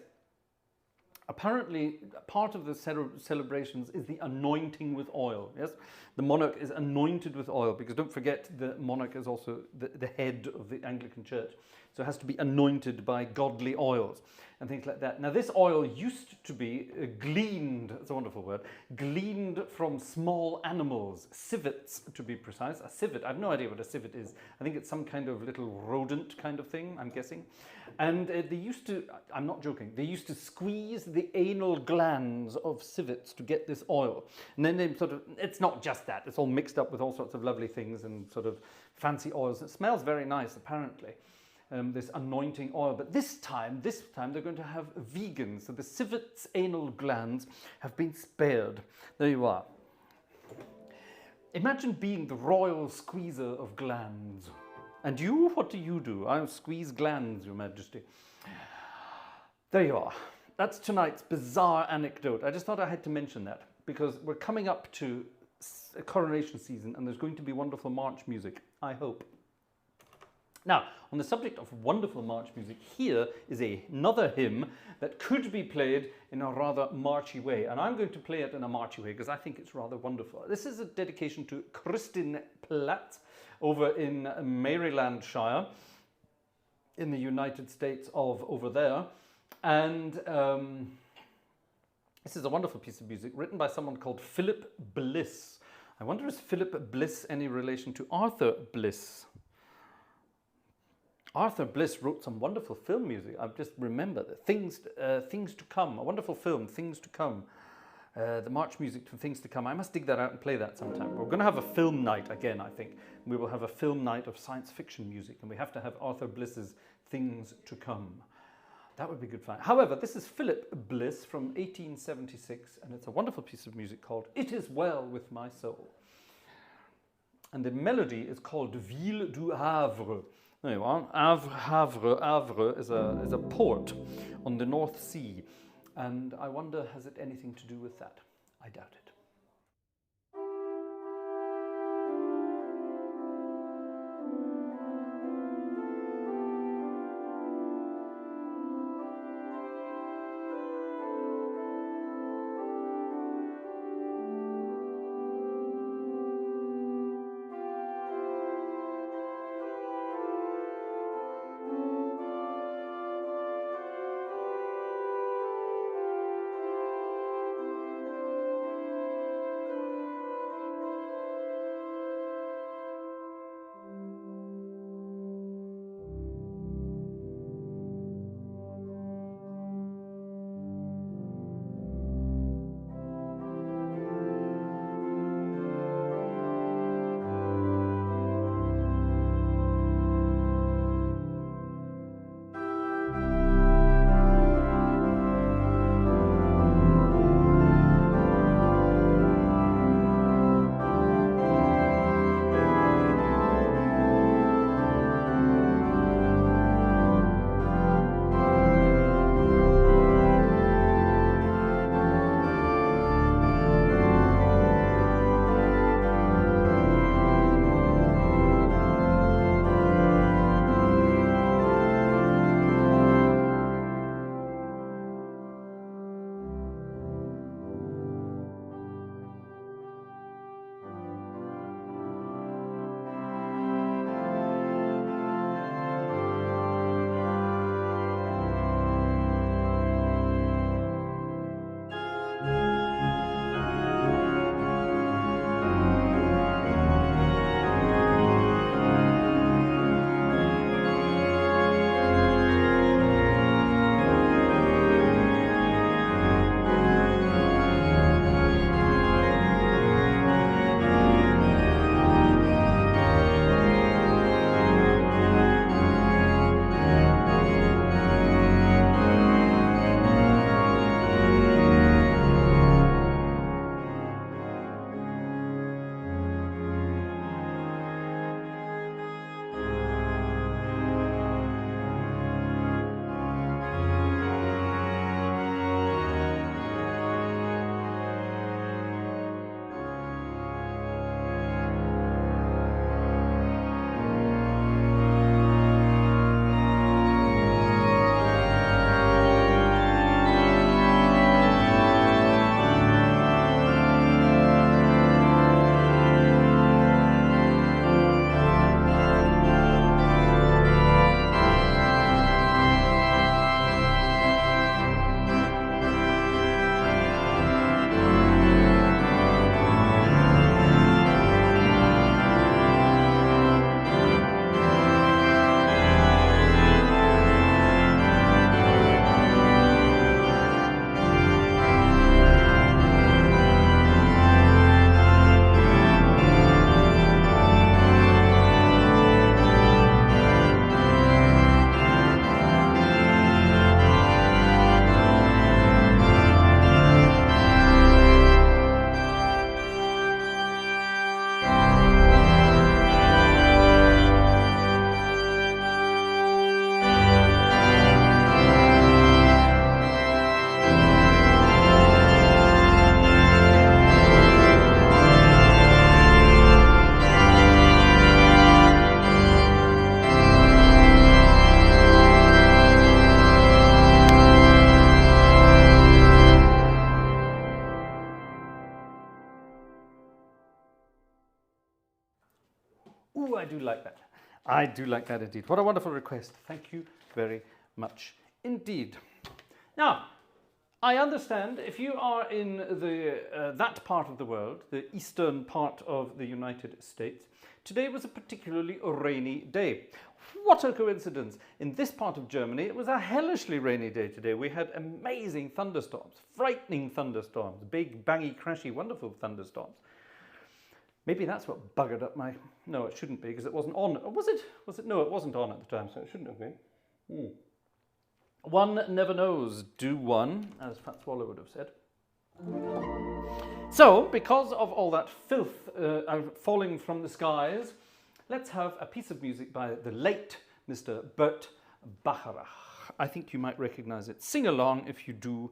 Speaker 1: Apparently, part of the celebrations is the anointing with oil. Yes, the monarch is anointed with oil because don't forget the monarch is also the head of the Anglican Church. So it has to be anointed by godly oils and things like that. Now, this oil used to be gleaned, it's a wonderful word, gleaned from small animals, civets to be precise. A civet, I have no idea what a civet is. I think it's some kind of little rodent kind of thing, I'm guessing. And they used to, I'm not joking, they used to squeeze the anal glands of civets to get this oil. And then they it's not just that, it's all mixed up with all sorts of lovely things and sort of fancy oils. It smells very nice, apparently. This anointing oil, but this time they're going to have vegan, so the civet's anal glands have been spared. There you are. Imagine being the royal squeezer of glands. And you, what do you do? I squeeze glands, Your Majesty. There you are. That's tonight's bizarre anecdote. I just thought I had to mention that because we're coming up to a coronation season and there's going to be wonderful march music, I hope. Now, on the subject of wonderful march music, here is another hymn that could be played in a rather marchy way. And I'm going to play it in a marchy way because I think it's rather wonderful. This is a dedication to Kristin Platt over in Marylandshire in the United States of over there. And this is a wonderful piece of music written by someone called Philip Bliss. I wonder, is Philip Bliss any relation to Arthur Bliss? Arthur Bliss wrote some wonderful film music. I just remember the Things to Come, a wonderful film, Things to Come. The march music for Things to Come. I must dig that out and play that sometime. We're going to have a film night again, I think. We will have a film night of science fiction music, and we have to have Arthur Bliss's Things to Come. That would be good fun. However, this is Philip Bliss from 1876, and it's a wonderful piece of music called It Is Well With My Soul. And the melody is called Ville du Havre. There you are. Havre is a port on the North Sea. And I wonder, has it anything to do with that? I doubt it. Ooh, I do like that. I do like that indeed. What a wonderful request. Thank you very much indeed. Now, I understand if you are in that part of the world, the eastern part of the United States, today was a particularly rainy day. What a coincidence. In this part of Germany, it was a hellishly rainy day today. We had amazing thunderstorms, frightening thunderstorms, big, bangy, crashy, wonderful thunderstorms. Maybe that's what buggered up my... No, it shouldn't be, because it wasn't on. Or was it? Was it? No, it wasn't on at the time, so it shouldn't have been. One never knows, do one, as Fat Swallow would have said. So, because of all that filth falling from the skies, let's have a piece of music by the late Mr. Bert Bacharach. I think you might recognize it. Sing along if you do.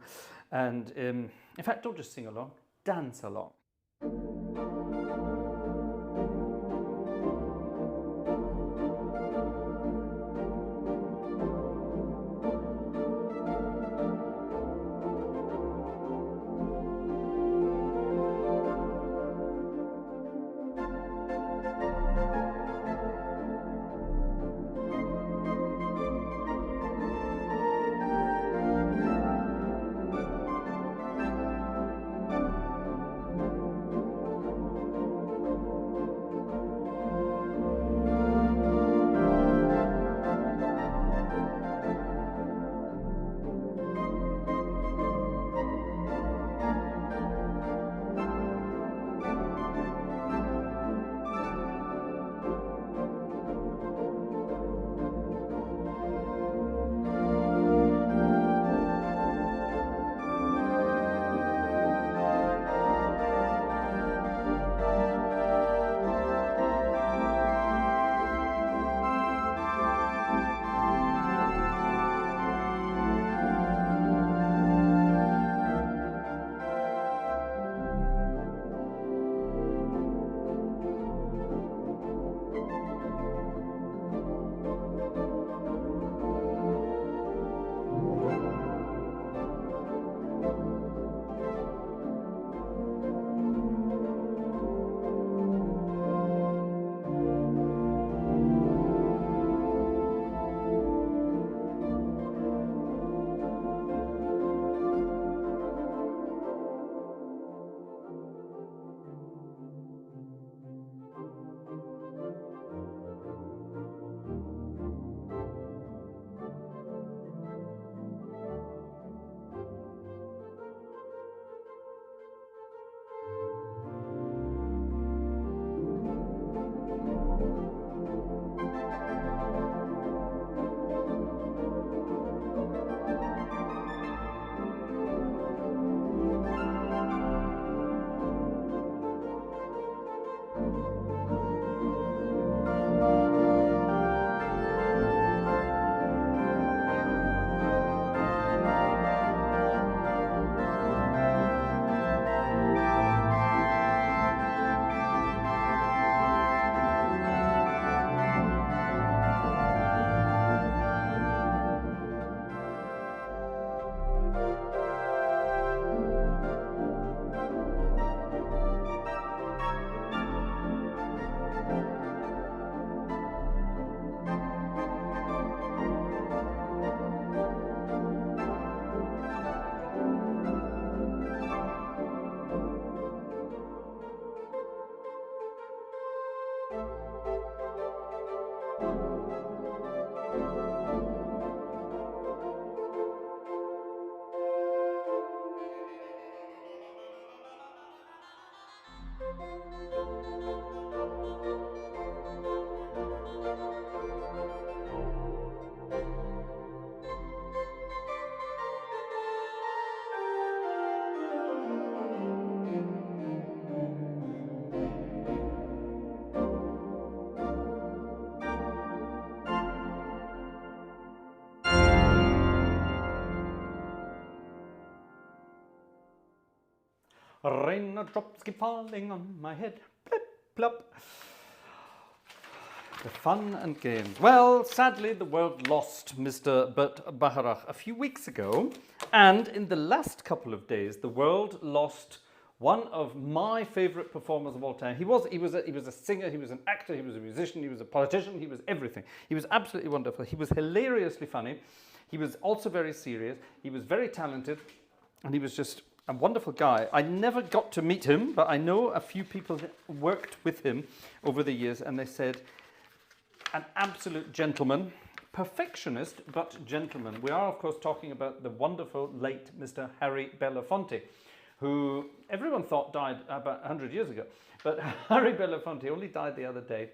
Speaker 1: And in fact, don't just sing along, dance along. Raindrops keep falling on my head, plip, plop. The fun and games. Well, sadly, the world lost Mr. Bert Bacharach a few weeks ago, and in the last couple of days, the world lost one of my favorite performers of all time. He was a singer, he was an actor, he was a musician, he was a politician, he was everything. He was absolutely wonderful. He was hilariously funny. He was also very serious. He was very talented, and he was just a wonderful guy. I never got to meet him, but I know a few people that worked with him over the years, and they said an absolute gentleman, perfectionist, but gentleman. We are, of course, talking about the wonderful late Mr. Harry Belafonte, who everyone thought died about 100 years ago. But Harry Belafonte only died the other day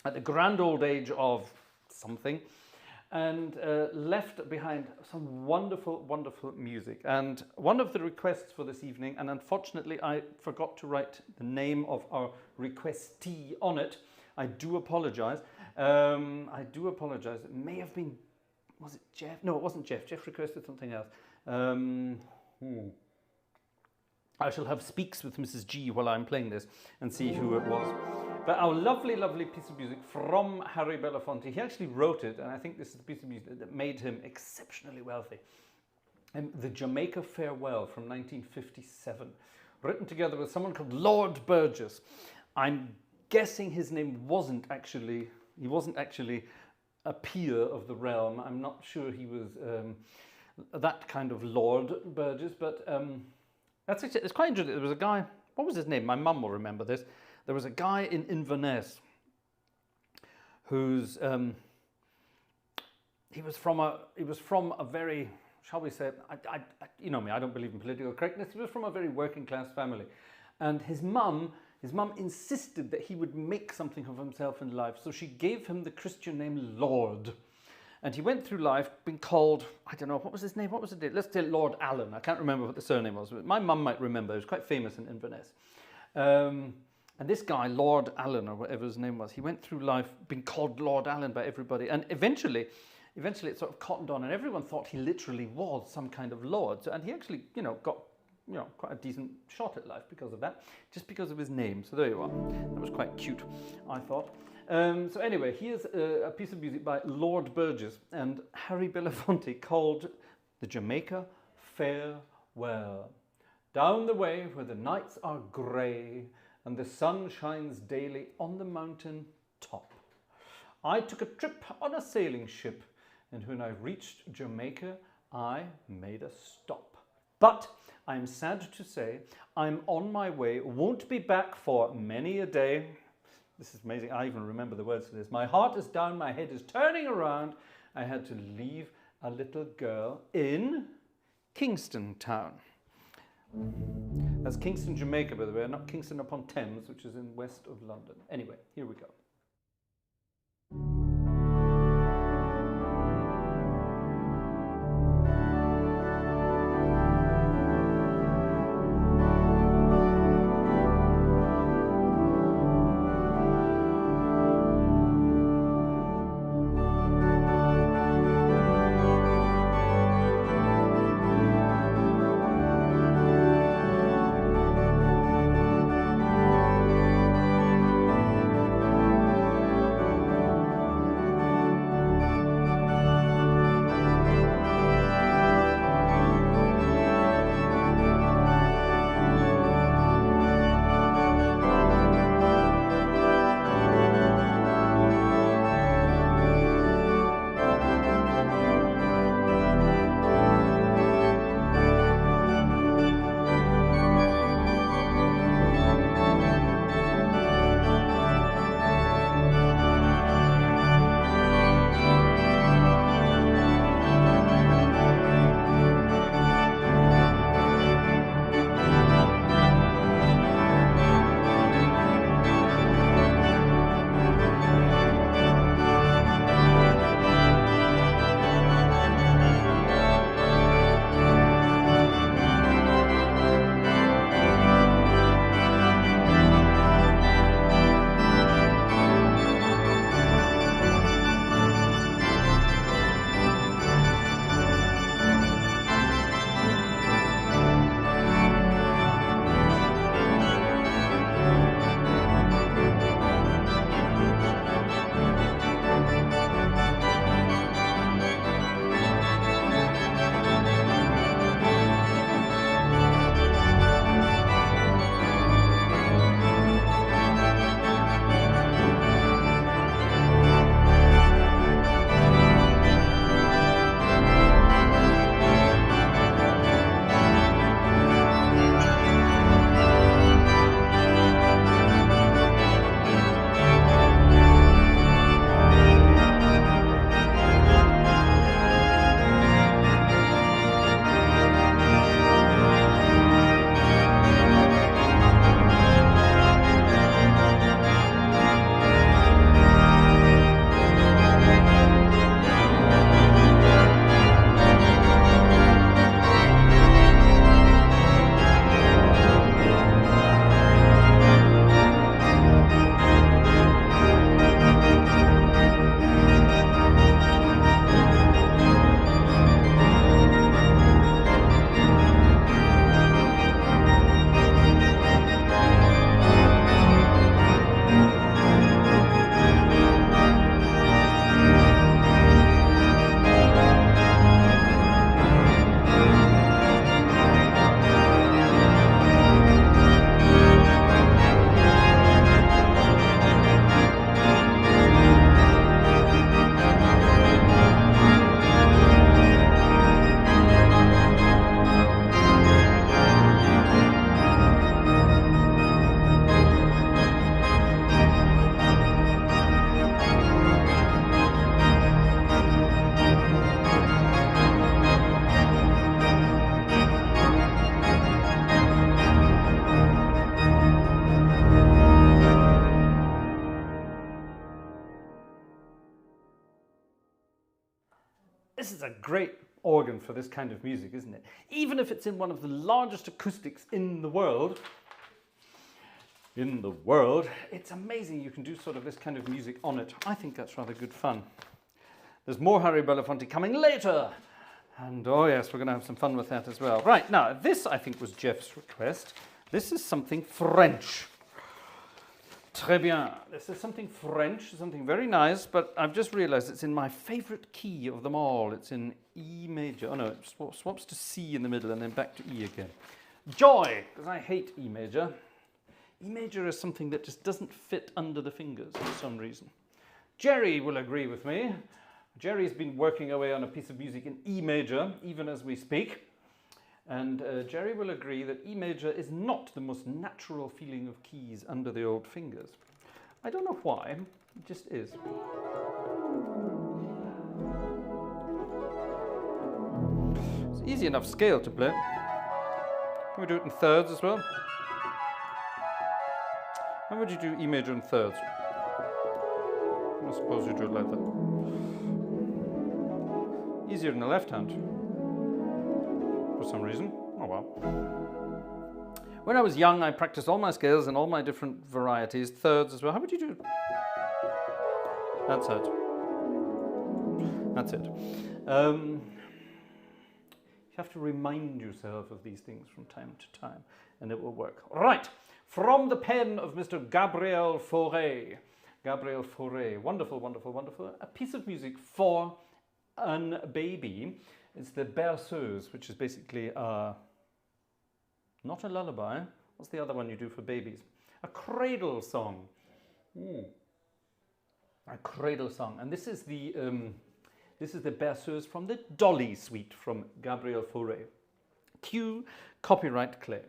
Speaker 1: at the grand old age of something, and left behind some wonderful, wonderful music. And one of the requests for this evening, and unfortunately I forgot to write the name of our requestee on it. I do apologize. I do apologize. It may have been, was it Jeff? No, it wasn't Jeff. Jeff requested something else. I shall have speaks with Mrs. G while I'm playing this and see who it was. But our lovely, lovely piece of music from Harry Belafonte. He actually wrote it, and I think this is the piece of music that made him exceptionally wealthy. The Jamaica Farewell from 1957, written together with someone called Lord Burgess. I'm guessing his name wasn't actually a peer of the realm. I'm not sure he was that kind of Lord Burgess, but it's quite interesting. There was a guy, what was his name? My mum will remember this. There was a guy in Inverness who's he was from a very, shall we say, you know me, I don't believe in political correctness. He was from a very working class family, and his mum insisted that he would make something of himself in life, so she gave him the Christian name Lord. And he went through life being called, I don't know, what was his name? What was it? Let's say Lord Allen. I can't remember what the surname was, but my mum might remember. He was quite famous in Inverness. And this guy, Lord Allen, or whatever his name was, he went through life being called Lord Allen by everybody. And eventually it sort of cottoned on, and everyone thought he literally was some kind of lord. So, and he actually, got quite a decent shot at life because of that, just because of his name. So there you are. That was quite cute, I thought. So anyway, here's a piece of music by Lord Burgess and Harry Belafonte called the Jamaica Farewell. Down the way where the nights are grey and the sun shines daily on the mountain top, I took a trip on a sailing ship, and when I reached Jamaica, I made a stop. But I'm sad to say I'm on my way, won't be back for many a day. This is amazing, I even remember the words to this. My heart is down, my head is turning around. I had to leave a little girl in Kingston Town. That's Kingston, Jamaica, by the way, not Kingston upon Thames, which is in west of London. Anyway, here we go. a great organ for this kind of music, isn't it? Even if it's in one of the largest acoustics in the world, it's amazing you can do sort of this kind of music on it. I think that's rather good fun. There's more Harry Belafonte coming later. And oh yes, we're going to have some fun with that as well. Right, now this I think was Jeff's request. This is something French. Très bien. This is something French, something very nice, but I've just realized it's in my favorite key of them all. It's in E major. Oh no, it swaps to C in the middle and then back to E again. Joy, because I hate E major. E major is something that just doesn't fit under the fingers for some reason. Jerry will agree with me. Jerry's been working away on a piece of music in E major, even as we speak. And Jerry will agree that E major is not the most natural feeling of keys under the old fingers. I don't know why, it just is. It's an easy enough scale to play. Can we do it in thirds as well? How would you do E major in thirds? I suppose you do it like that. Easier in the left hand. For some reason. Oh well. When I was young, I practiced all my scales and all my different varieties, thirds as well. How would you do? That's it. That's it. You have to remind yourself of these things from time to time, and it will work. Right. From the pen of Mr. Gabriel Fauré. Gabriel Fauré. Wonderful, wonderful, wonderful. A piece of music for a baby. It's the berceuse, which is basically not a lullaby. What's the other one you do for babies? A cradle song. A cradle song. And this is the berceuse from the Dolly suite from Gabriel Fauré. Cue copyright claims.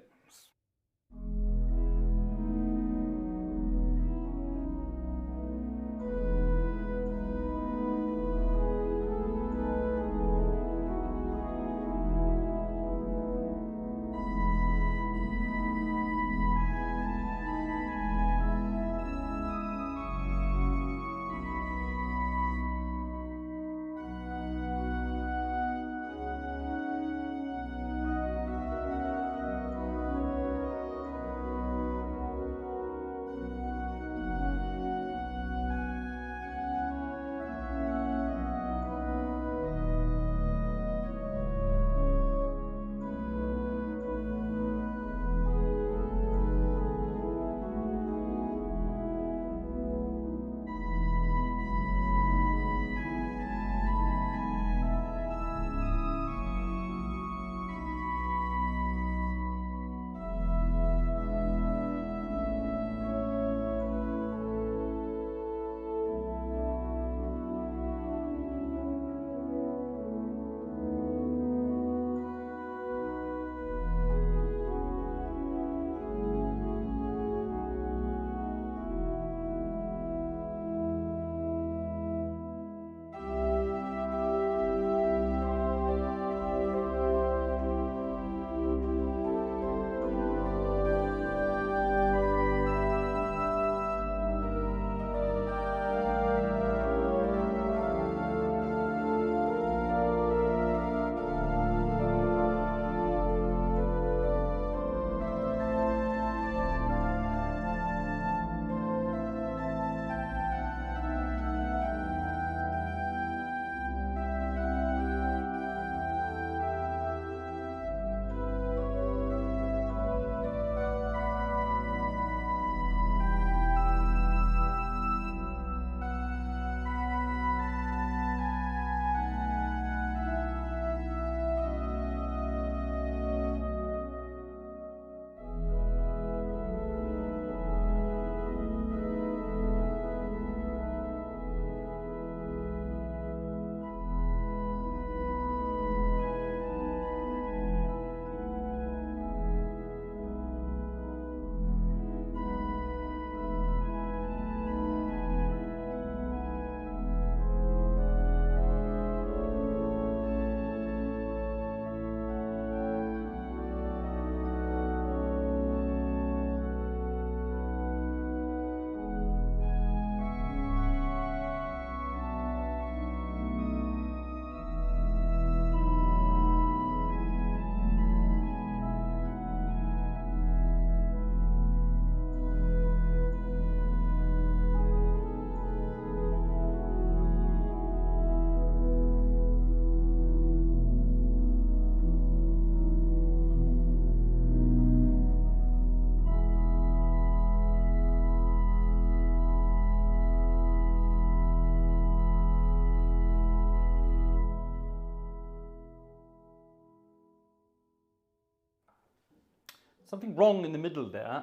Speaker 1: something wrong in the middle there.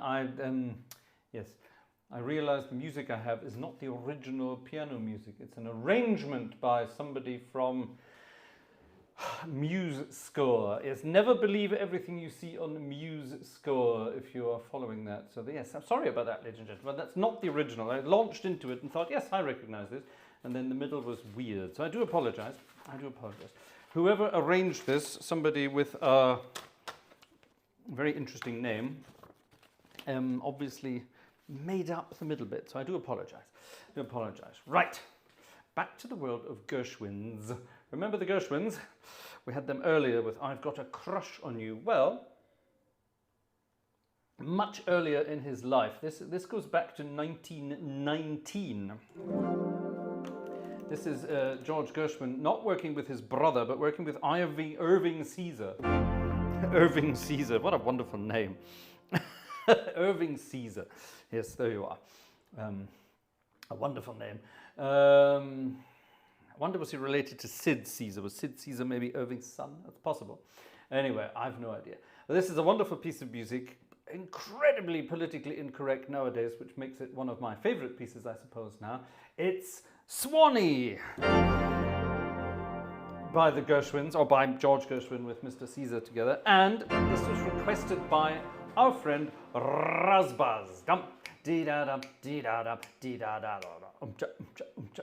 Speaker 1: Yes, I realized the music I have is not the original piano music. It's an arrangement by somebody from Muse Score. Yes, never believe everything you see on Muse Score if you are following that. So yes, I'm sorry about that, ladies and gentlemen. That's not the original. I launched into it and thought, yes, I recognize this. And then the middle was weird. So I do apologize. I do apologize. Whoever arranged this, somebody with a very interesting name, obviously made up the middle bit. So I do apologize. I do apologize. Right. Back to the world of Gershwins. Remember the Gershwins? We had them earlier with I've Got a Crush on You. Well, much earlier in his life. This goes back to 1919. This is George Gershwin not working with his brother, but working with Irving Caesar. Irving Caesar, what a wonderful name. Irving Caesar. Yes, there you are. A wonderful name. I wonder, was he related to Sid Caesar? Was Sid Caesar maybe Irving's son? That's possible. Anyway, I have no idea. But this is a wonderful piece of music, incredibly politically incorrect nowadays, which makes it one of my favorite pieces, I suppose, now. It's Swanee by the Gershwins, or by George Gershwin with Mr. Caesar together. And this was requested by our friend Razbaz.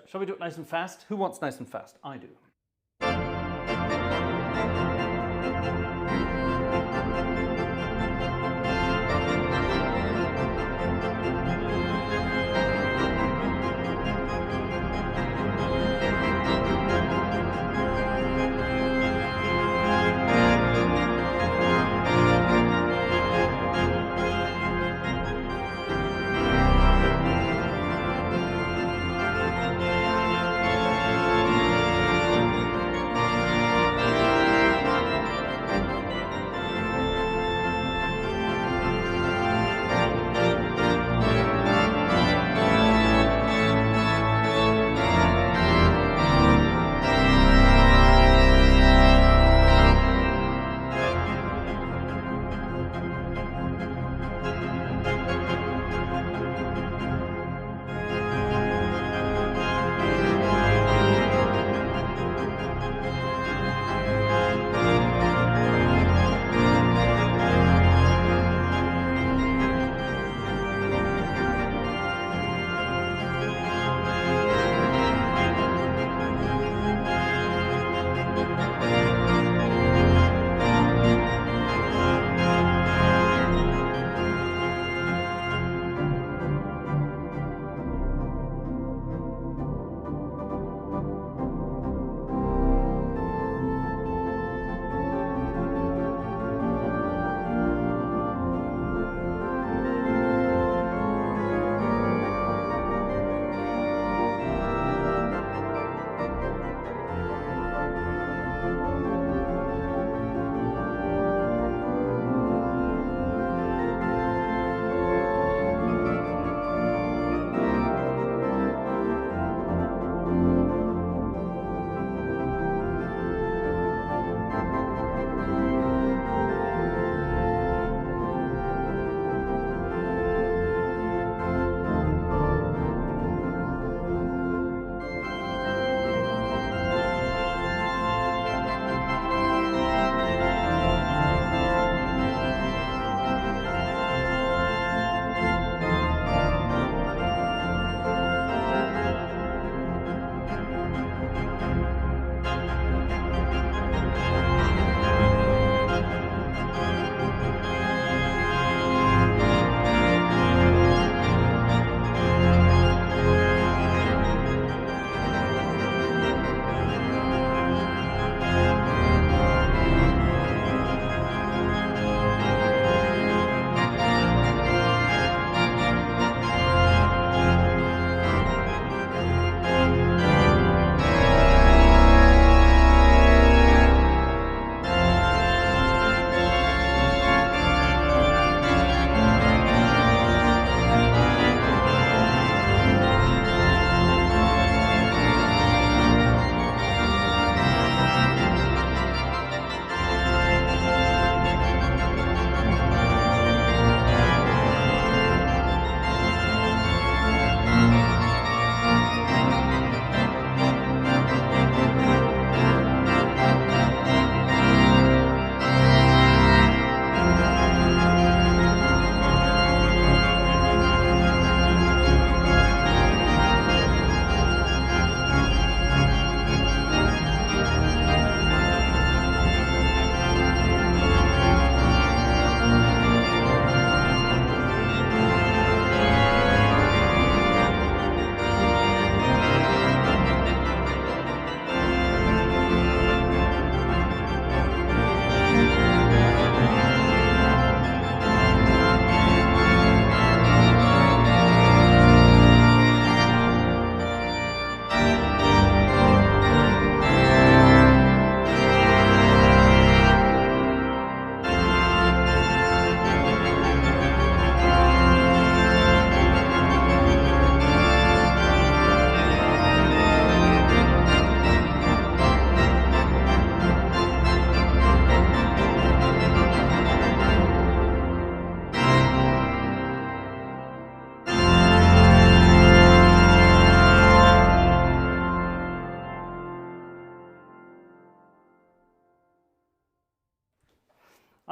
Speaker 1: Shall we do it nice and fast? Who wants nice and fast? I do.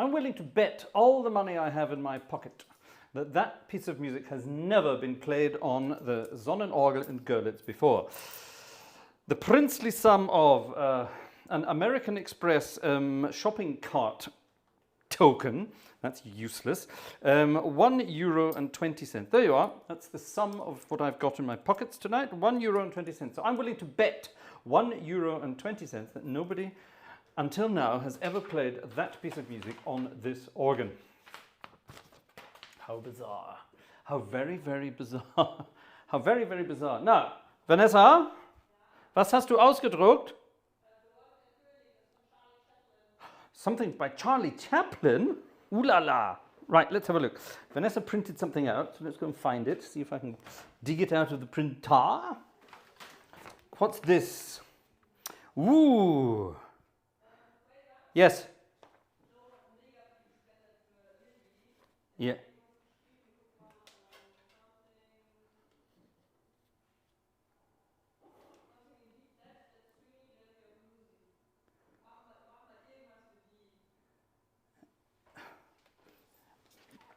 Speaker 1: I'm willing to bet all the money I have in my pocket that that piece of music has never been played on the Sonnenorgel in Görlitz before. The princely sum of an American Express shopping cart token, that's useless, €1.20. There you are. That's the sum of what I've got in my pockets tonight, €1.20. So I'm willing to bet €1.20 that nobody until now has ever played that piece of music on this organ. How bizarre. How very, very bizarre. How very, very bizarre. Now, Vanessa, was hast du ausgedruckt? Something by Charlie Chaplin? Ooh la la. Right, let's have a look. Vanessa printed something out, so let's go and find it, see if I can dig it out of the printer. What's this? Ooh. Yes. Yeah.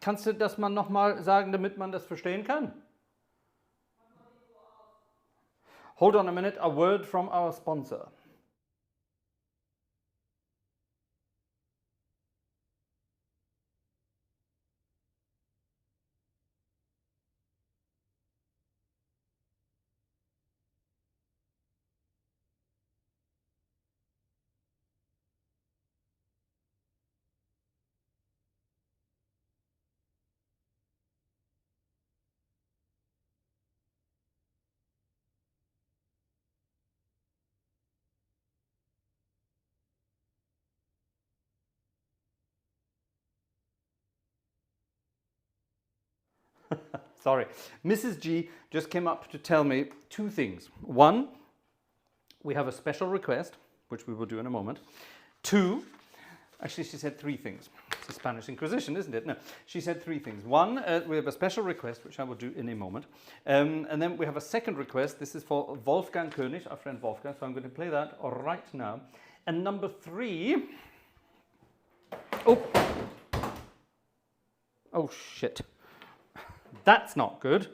Speaker 1: Kannst du das mal nochmal sagen, damit man das verstehen kann? Hold on a minute, a word from our sponsor. Sorry. Mrs. G just came up to tell me two things. One, we have a special request, which we will do in a moment. Two, actually she said three things. It's the Spanish Inquisition, isn't it? No, she said three things. One, we have a special request, which I will do in a moment. And then we have a second request. This is for Wolfgang König, our friend Wolfgang, so I'm going to play that right now. And number three... Oh, shit. That's not good.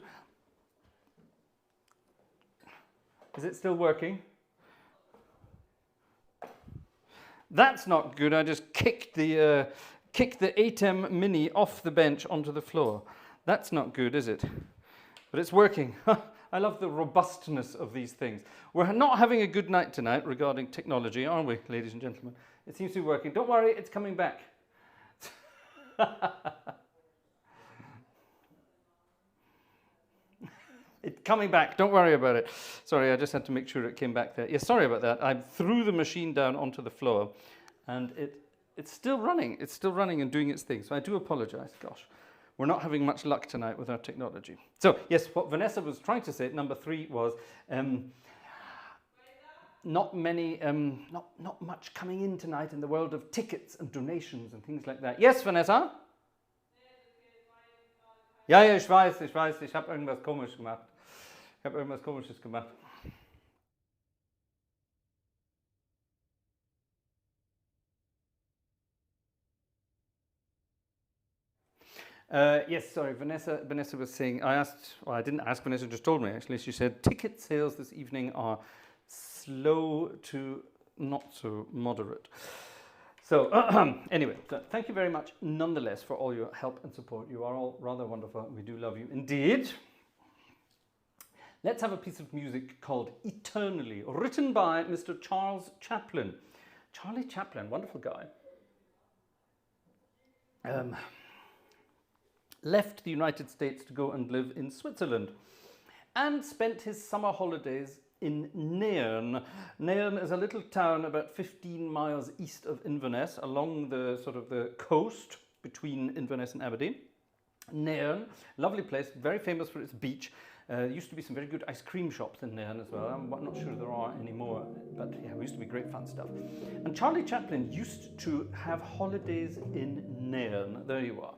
Speaker 1: Is it still working? That's not good. I just kicked the ATEM Mini off the bench onto the floor. That's not good, is it? But it's working. I love the robustness of these things. We're not having a good night tonight regarding technology, are we, ladies and gentlemen? It seems to be working. Don't worry, it's coming back. It's coming back, don't worry about it. Sorry, I just had to make sure it came back there. Yeah, sorry about that. I threw the machine down onto the floor and it's still running. It's still running and doing its thing. So I do apologize, gosh. We're not having much luck tonight with our technology. So yes, what Vanessa was trying to say, number three was not much coming in tonight in the world of tickets and donations and things like that. Yes, Vanessa? Ja, ja, ich weiß, ich habe irgendwas komisch gemacht. Ich habe irgendwas Komisches gemacht. Yes, sorry, Vanessa was saying, I didn't ask, Vanessa just told me actually. She said ticket sales this evening are slow to not so moderate. So anyway, thank you very much nonetheless for all your help and support. You are all rather wonderful. We do love you indeed. Let's have a piece of music called Eternally, written by Mr. Charles Chaplin. Charlie Chaplin, wonderful guy. Left the United States to go and live in Switzerland and spent his summer holidays in Nairn. Nairn is a little town about 15 miles east of Inverness, along the sort of the coast between Inverness and Aberdeen. Nairn, lovely place, very famous for its beach. There used to be some very good ice cream shops in Nairn as well. I'm not sure there are anymore, but yeah, it used to be great fun stuff. And Charlie Chaplin used to have holidays in Nairn. There you are.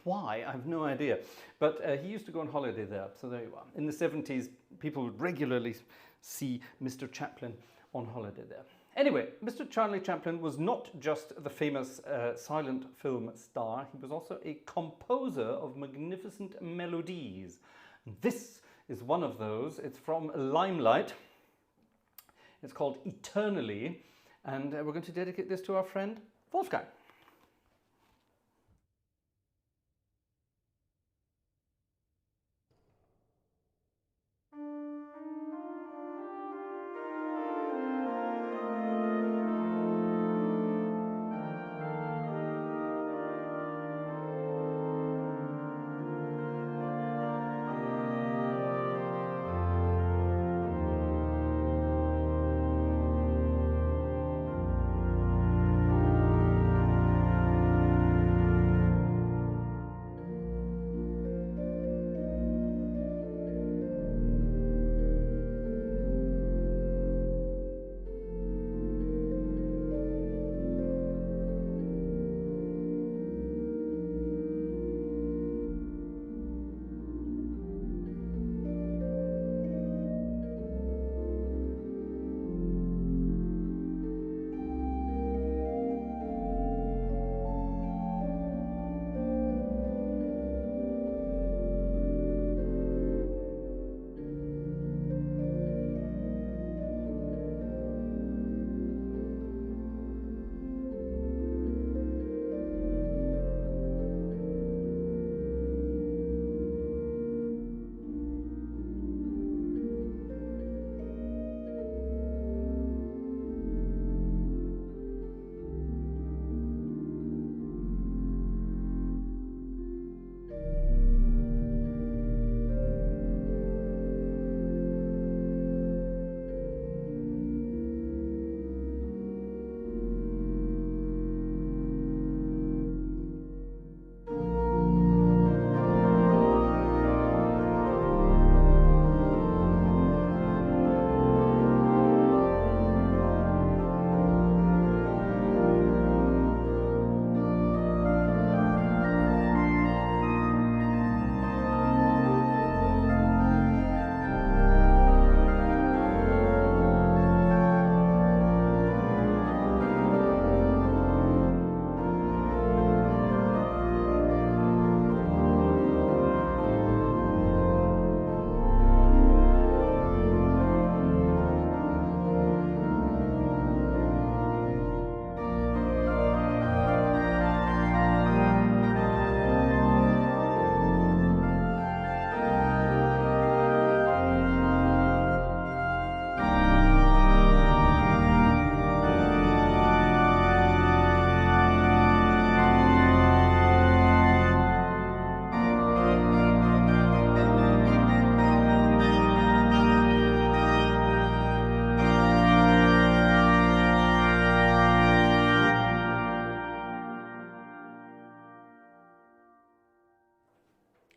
Speaker 1: Why? I have no idea. But he used to go on holiday there, so there you are. In the 70s, people would regularly see Mr. Chaplin on holiday there. Anyway, Mr. Charlie Chaplin was not just the famous silent film star, he was also a composer of magnificent melodies. This is one of those. It's from Limelight. It's called Eternally, and we're going to dedicate this to our friend Wolfgang.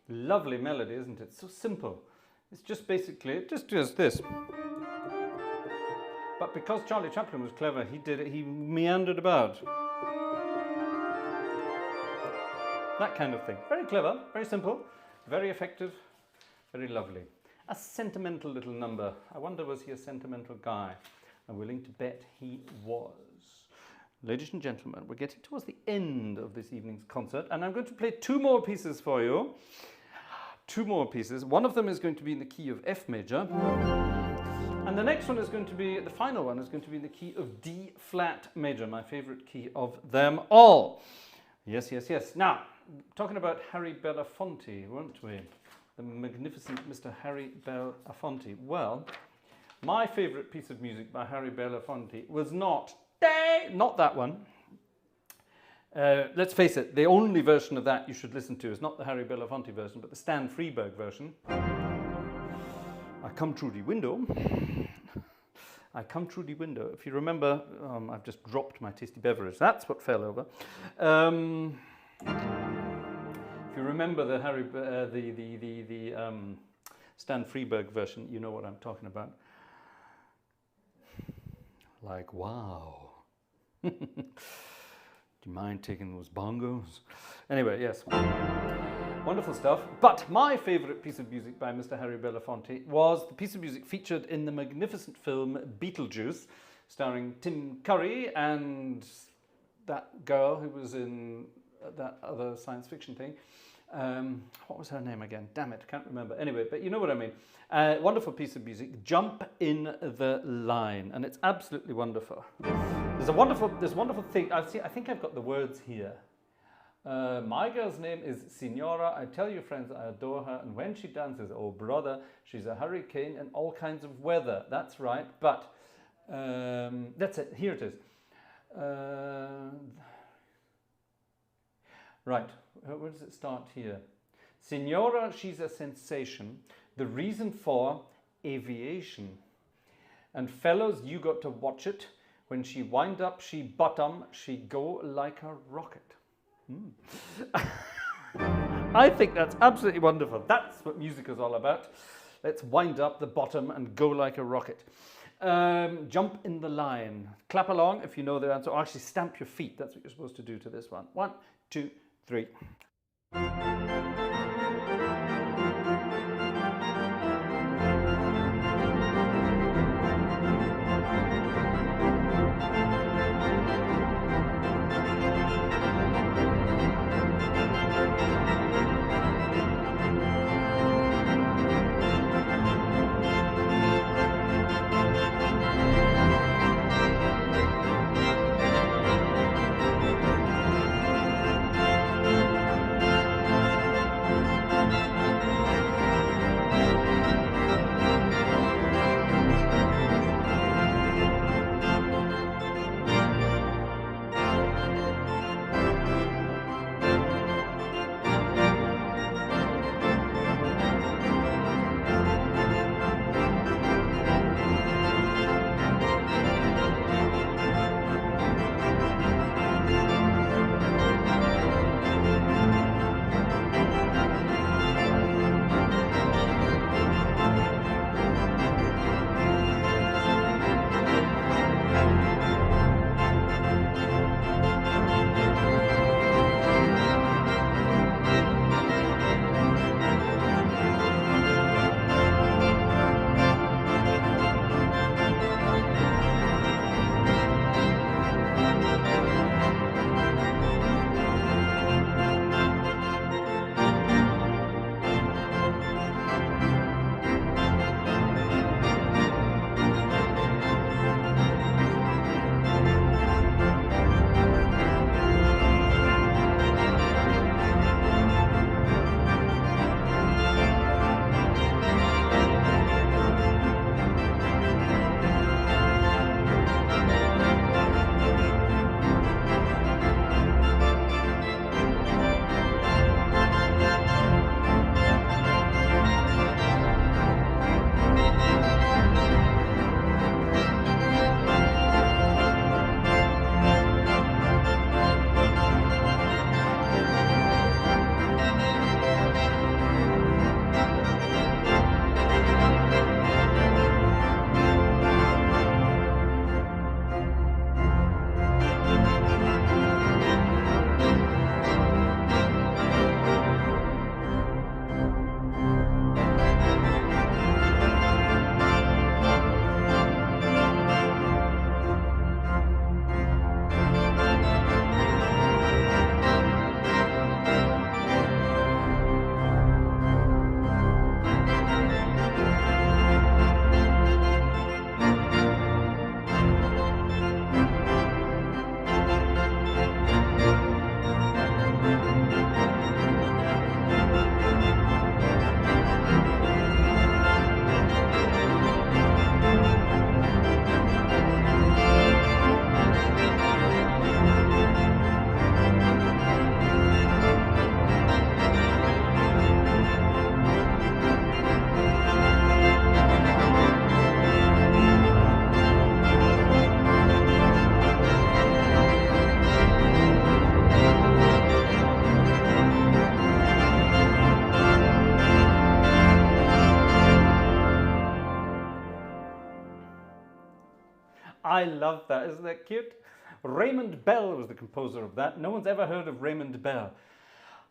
Speaker 1: Lovely melody, isn't it? So simple. It's just basically, it just does this. But because Charlie Chaplin was clever, he did it, he meandered about. That kind of thing. Very clever, very simple, very effective, very lovely. A sentimental little number. I wonder, was he a sentimental guy? I'm willing to bet he was. Ladies and gentlemen, we're getting towards the end of this evening's concert, and I'm going to play two more pieces for you. Two more pieces. One of them is going to be in the key of F major, and the next one is going to be, the final one is going to be in the key of D flat major, my favorite key of them all. Yes, yes, yes. Now, talking about Harry Belafonte, weren't we? The magnificent Mr. Harry Belafonte. Well, my favorite piece of music by Harry Belafonte was not that one. Let's face it, the only version of that you should listen to is not the Harry Belafonte version, but the Stan Freberg version. I come through the window. I come through the window. If you remember, I've just dropped my tasty beverage. That's what fell over. If you remember the Stan Freberg version, you know what I'm talking about. Like, wow. Do you mind taking those bongos? Anyway, yes. Wonderful stuff. But my favourite piece of music by Mr. Harry Belafonte was the piece of music featured in the magnificent film Beetlejuice. starring Tim Curry and that girl who was in that other science fiction thing. What was her name again? Damn it, can't remember. Anyway, but you know what I mean. Wonderful piece of music, Jump in the Line, and it's absolutely wonderful. There's wonderful thing. I think I've got the words here. My girl's name is Signora. I tell you, friends, I adore her, and when she dances, oh brother, she's a hurricane in all kinds of weather. That's right, but that's it. Here it is. Right, where does it start here? Signora, she's a sensation. The reason for aviation. And fellows, you got to watch it. When she wind up, she bottom, she go like a rocket. I think that's absolutely wonderful. That's what music is all about. Let's wind up the bottom and go like a rocket. Jump in the line. Clap along if you know the answer. Or actually stamp your feet. That's what you're supposed to do to this one. 1, 2, 3. I love that. Isn't that cute? Raymond Bell was the composer of that. No one's ever heard of Raymond Bell.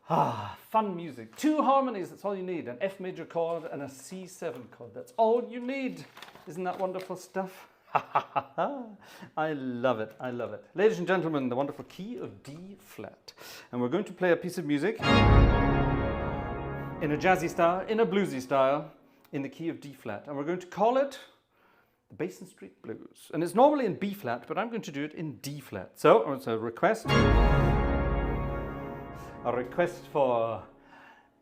Speaker 1: Ah, fun music. 2 harmonies, that's all you need. An F major chord and a C7 chord. That's all you need. Isn't that wonderful stuff? I love it, I love it. Ladies and gentlemen, the wonderful key of D flat. And we're going to play a piece of music in a jazzy style, in a bluesy style, in the key of D flat. And we're going to call it the Basin Street Blues. And it's normally in B flat, but I'm going to do it in D flat. So it's a request for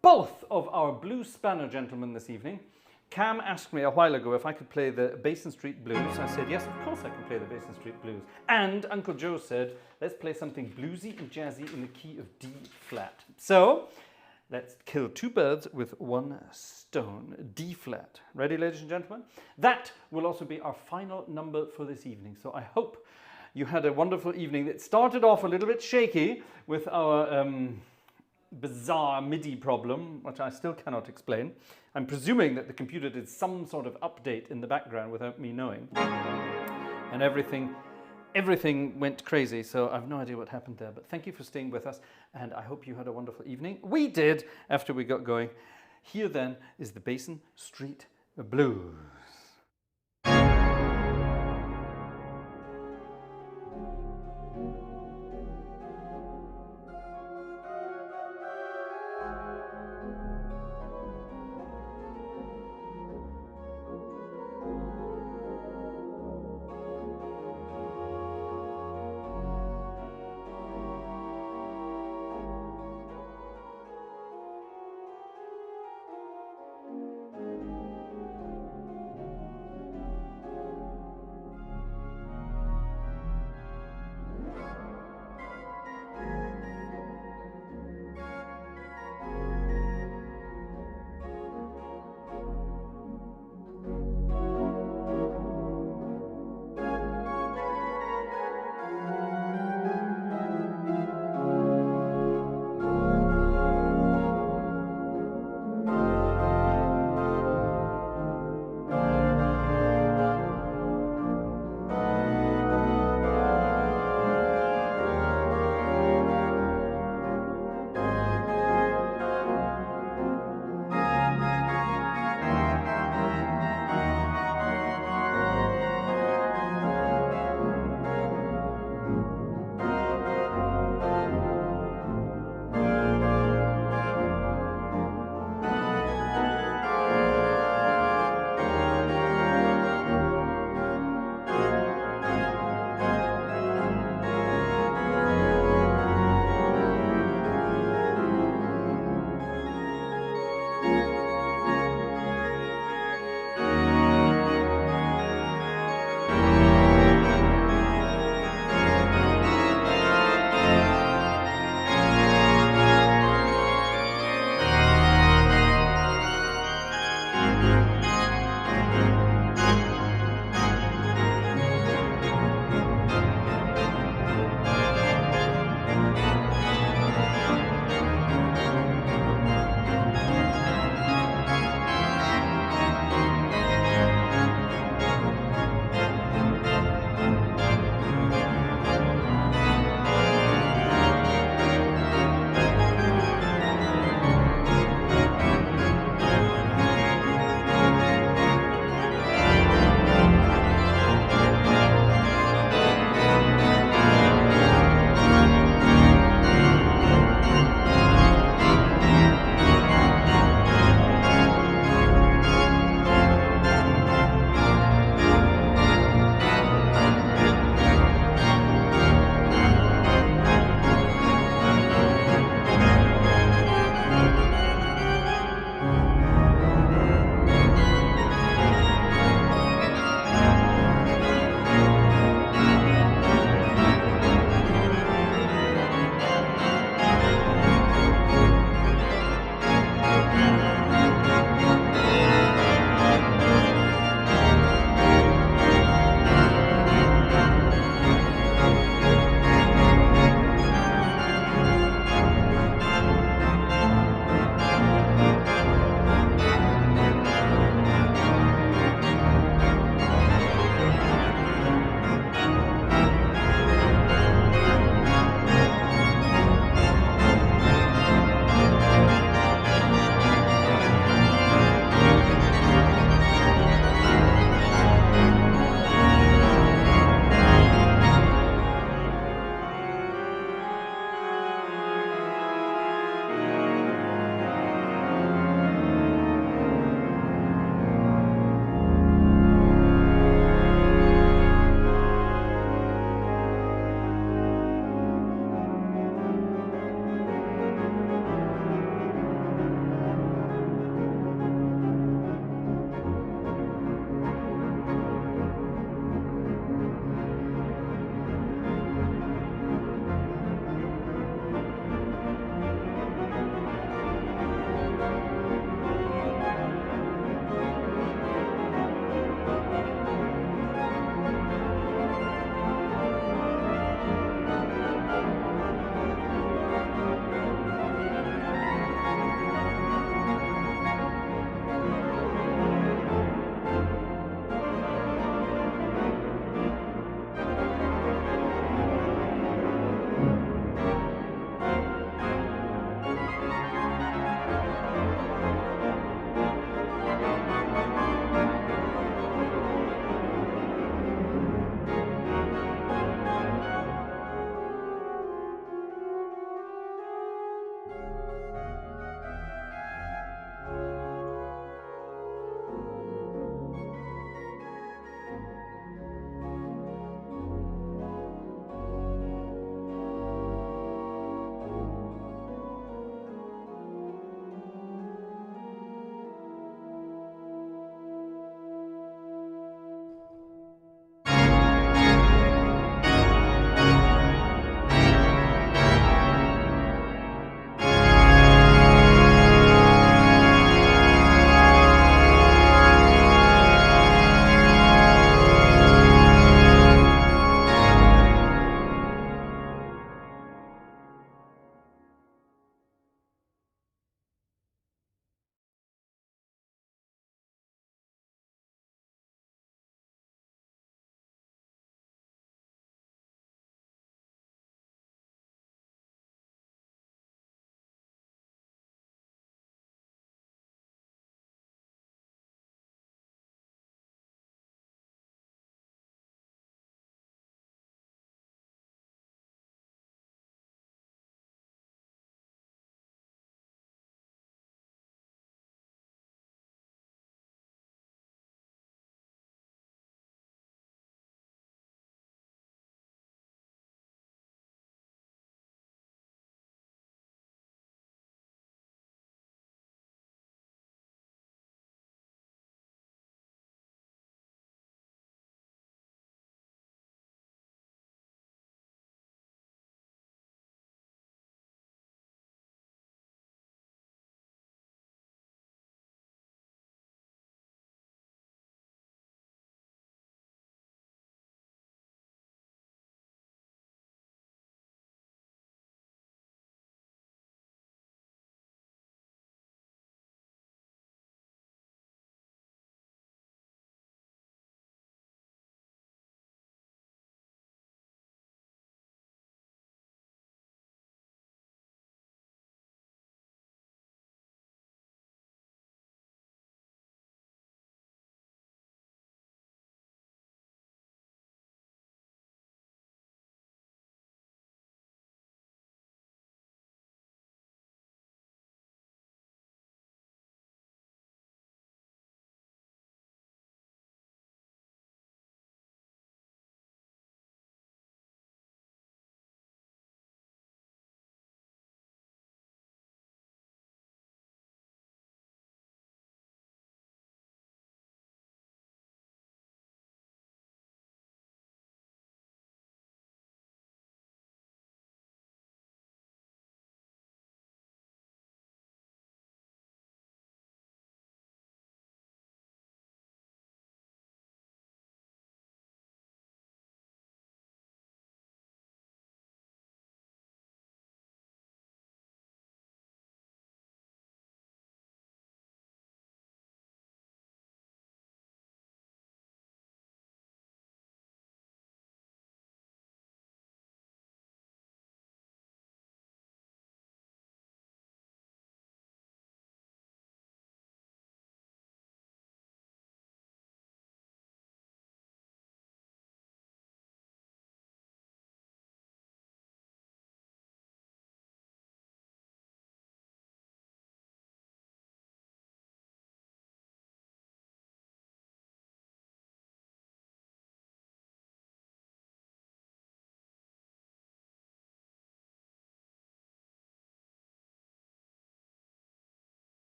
Speaker 1: both of our blues spanner gentlemen this evening. Cam asked me a while ago if I could play the Basin Street Blues. I said, yes, of course I can play the Basin Street Blues. And Uncle Joe said, let's play something bluesy and jazzy in the key of D flat. So let's kill two birds with one stone, D flat. Ready, ladies and gentlemen? That will also be our final number for this evening. So I hope you had a wonderful evening. It started off a little bit shaky with our bizarre MIDI problem, which I still cannot explain. I'm presuming that the computer did some sort of update in the background without me knowing. And everything went crazy, so I have no idea what happened there. But thank you for staying with us, and I hope you had a wonderful evening. We did, after we got going. Here then is the Basin Street Blues.